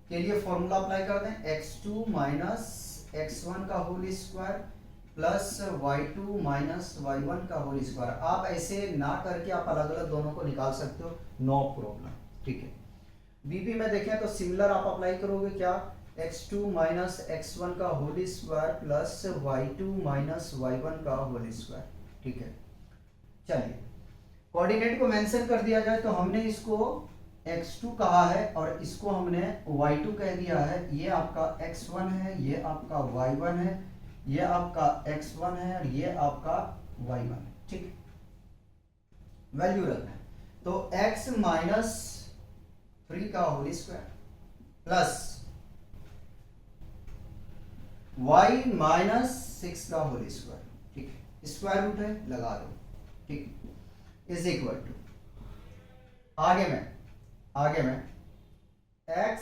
के लिए फॉर्मूला अप्लाई कर दें, x2 माइनस x1 का whole square plus y2 minus y1 का होल स्क्वायर। आप ऐसे ना करके आप अलग अलग दोनों को निकाल सकते हो, नो प्रॉब्लम, ठीक है। बीपी में देखें तो सिमिलर आप अप्लाई करोगे, क्या, x2 माइनस x1 का whole square plus y2 minus y1 का होल स्क्वायर, ठीक है। चलिए कोऑर्डिनेट को मेंशन कर दिया जाए तो हमने इसको x2 कहा है और इसको हमने y2 कह दिया है, ये आपका x1 है, ये आपका y1 है, ये आपका x1 है और ये आपका y1 है, ठीक। वैल्यू रखना है, तो x माइनस 3 का whole square plus y minus 6 का होल स्क्वायर, ठीक है, स्क्वायर रूट है लगा दो, ठीक, इज इक्वल टू, आगे में x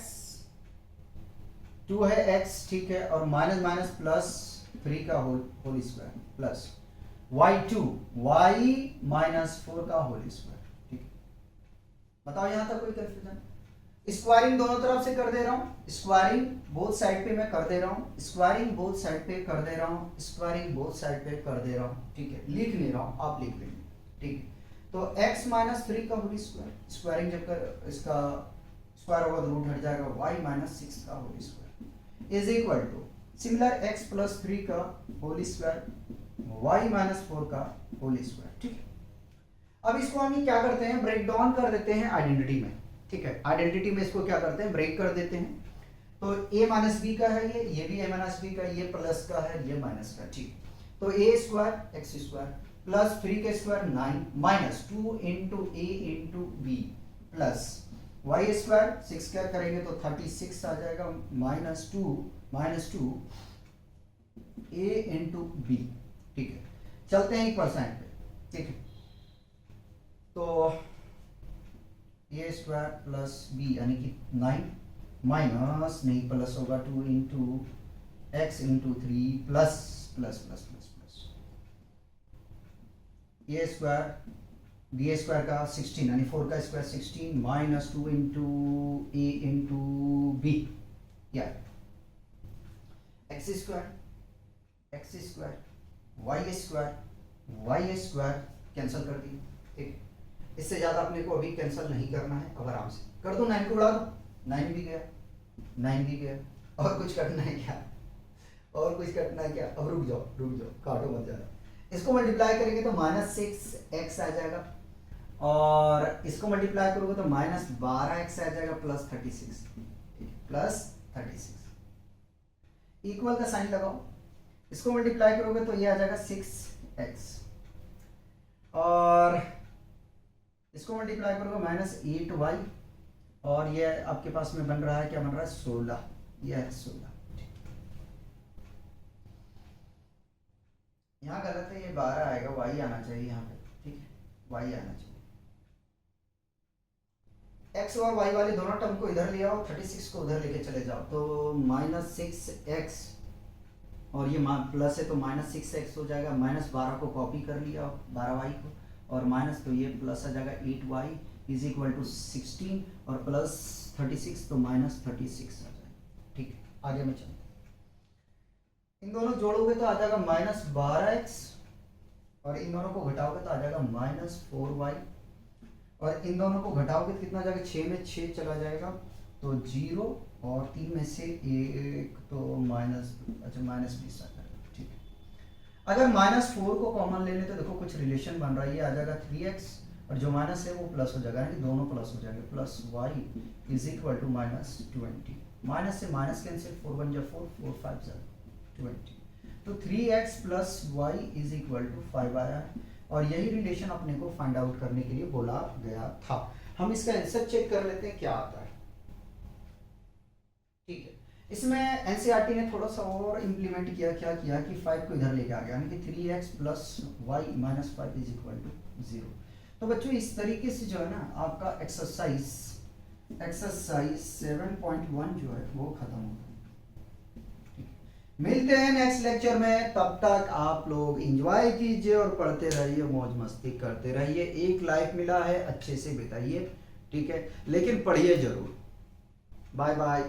2 है x, ठीक है, और माइनस माइनस प्लस 3 का whole square plus y2 y minus 4 का होल स्क्वायर, ठीक है। बताओ यहां तक कोई कंफ्यूजन, स्क्वायरिंग दोनों तरफ से कर दे रहा हूं, स्क्वायरिंग बोथ साइड पे मैं कर दे रहा हूं, स्क्वायरिंग बोथ साइड पे कर दे रहा हूं, स्क्वायरिंग बोथ साइड पे कर दे रहा हूं, ठीक है, लिख नहीं रहा हूं, आप लिख लेंगे, ठीक है। तो x माइनस 3 का होल स्क्वायर, स्क्वायरिंग जब कर इसका स्क्वायर होगा तो रूट हट जाएगा, y माइनस 6 का whole square is equal to similar x plus 3 का होल स्क्वायर y माइनस 4 का होल स्क्वायर। ठीक है, अब इसको हम क्या करते हैं, ब्रेक डाउन कर देते हैं आइडेंटिटी में। ठीक है, आइडेंटिटी में इसको क्या करते हैं, ब्रेक कर देते हैं। तो a माइनस बी का है, ये भी a माइनस बी का, ये प्लस का है, ये माइनस का। ठीक, तो a square X square plus 3 के square 9 minus 2 into A into B plus Y square 6 क्या करेंगे तो 36 आ जाएगा, minus two A into B. ठीक है, चलते हैं 1% पे। ठीक है, तो ए स्क्वायर प्लस बी यानी कि 9 माइनस नहीं प्लस होगा 2 into X into 3 plus plus plus plus plus A square B square का 16 यानी 4 का square 16 minus 2 into A into B या X square Y square cancel कर दी। ठीक, इससे ज्यादा अपने को अभी कैंसिल नहीं करना है, अब आराम से कर दो, 9 को उड़ा दो, 9 भी गया, और कुछ कटना है क्या, अब रुक जाओ काटो मत जाना। इसको मल्टीप्लाई करेंगे तो माइनस 6x आ जाएगा, और इसको मल्टीप्लाई करोगे तो माइनस 12x आ जाएगा प्लस 36, प्लस 36 इक्वल का साइन लगाओ। इसको मल्टीप्लाई करोगे तो ये आ जाएगा 6x, और इसको मल्टीप्लाई करोगे माइनस 8y, और ये आपके पास में बन रहा है, क्या बन रहा है 16, ये है 16। यहाँ गलत है, ये 12 आएगा, y आना चाहिए यहाँ पे। ठीक है, y आना चाहिए। x और y वाले दोनों टर्म को इधर ले आओ, 36 को उधर लेके चले जाओ, तो माइनस 6x और ये प्लस है तो माइनस 6x हो जाएगा, माइनस 12 को कॉपी कर लिया 12y को, और माइनस तो ये प्लस आ जाएगा 8y इज इक्वल टू 16 और प्लस 36 तो माइनस 36 आ जाएगा। ठीक है, आगे में चलते, इन दोनों जोड़ोगे तो आ जाएगा माइनस 12x, और इन दोनों को घटाओगे तो आ जाएगा माइनस 4y, और इन दोनों को घटाओगे तो कितना आ जाएगा, 6 में 6 चला जाएगा तो 0, और 3 में से 1 तो माइनस, अच्छा माइनस 20 आ जाएगा। ठीक है, अगर माइनस 4 को कॉमन ले लें तो देखो कुछ रिलेशन बन रहा है, ये आ जाएगा 3x, और जो माइनस है वो प्लस हो जाएगा, यानी दोनों प्लस हो जाएंगे, plus y is equal to minus 20, minus से माइनस कैंसिल, 4 1 जा 4, 4 5 जा 20, तो 3x plus y is equal to 5 आया है, और यही रिलेशन अपने को फाइंड आउट करने के लिए बोला गया था। हम इसका आंसर चेक कर लेते हैं क्या आता है। ठीक है, इसमें एनसीईआरटी ने थोड़ा सा और इम्प्लीमेंट किया, क्या किया कि 5 को इधर लेके आ गया, यानी कि 3x plus y minus 5 is equal to 0। तो बच्चों इस तरीके से जो है ना आपका एक्सरसाइज 7.1 जो है वो खत्म होता है। मिलते हैं नेक्स्ट लेक्चर में, तब तक आप लोग एंजॉय कीजिए और पढ़ते रहिए, मौज मस्ती करते रहिए। एक लाइफ मिला है, अच्छे से बिताइए। ठीक है, लेकिन पढ़िए जरूर। Bye bye.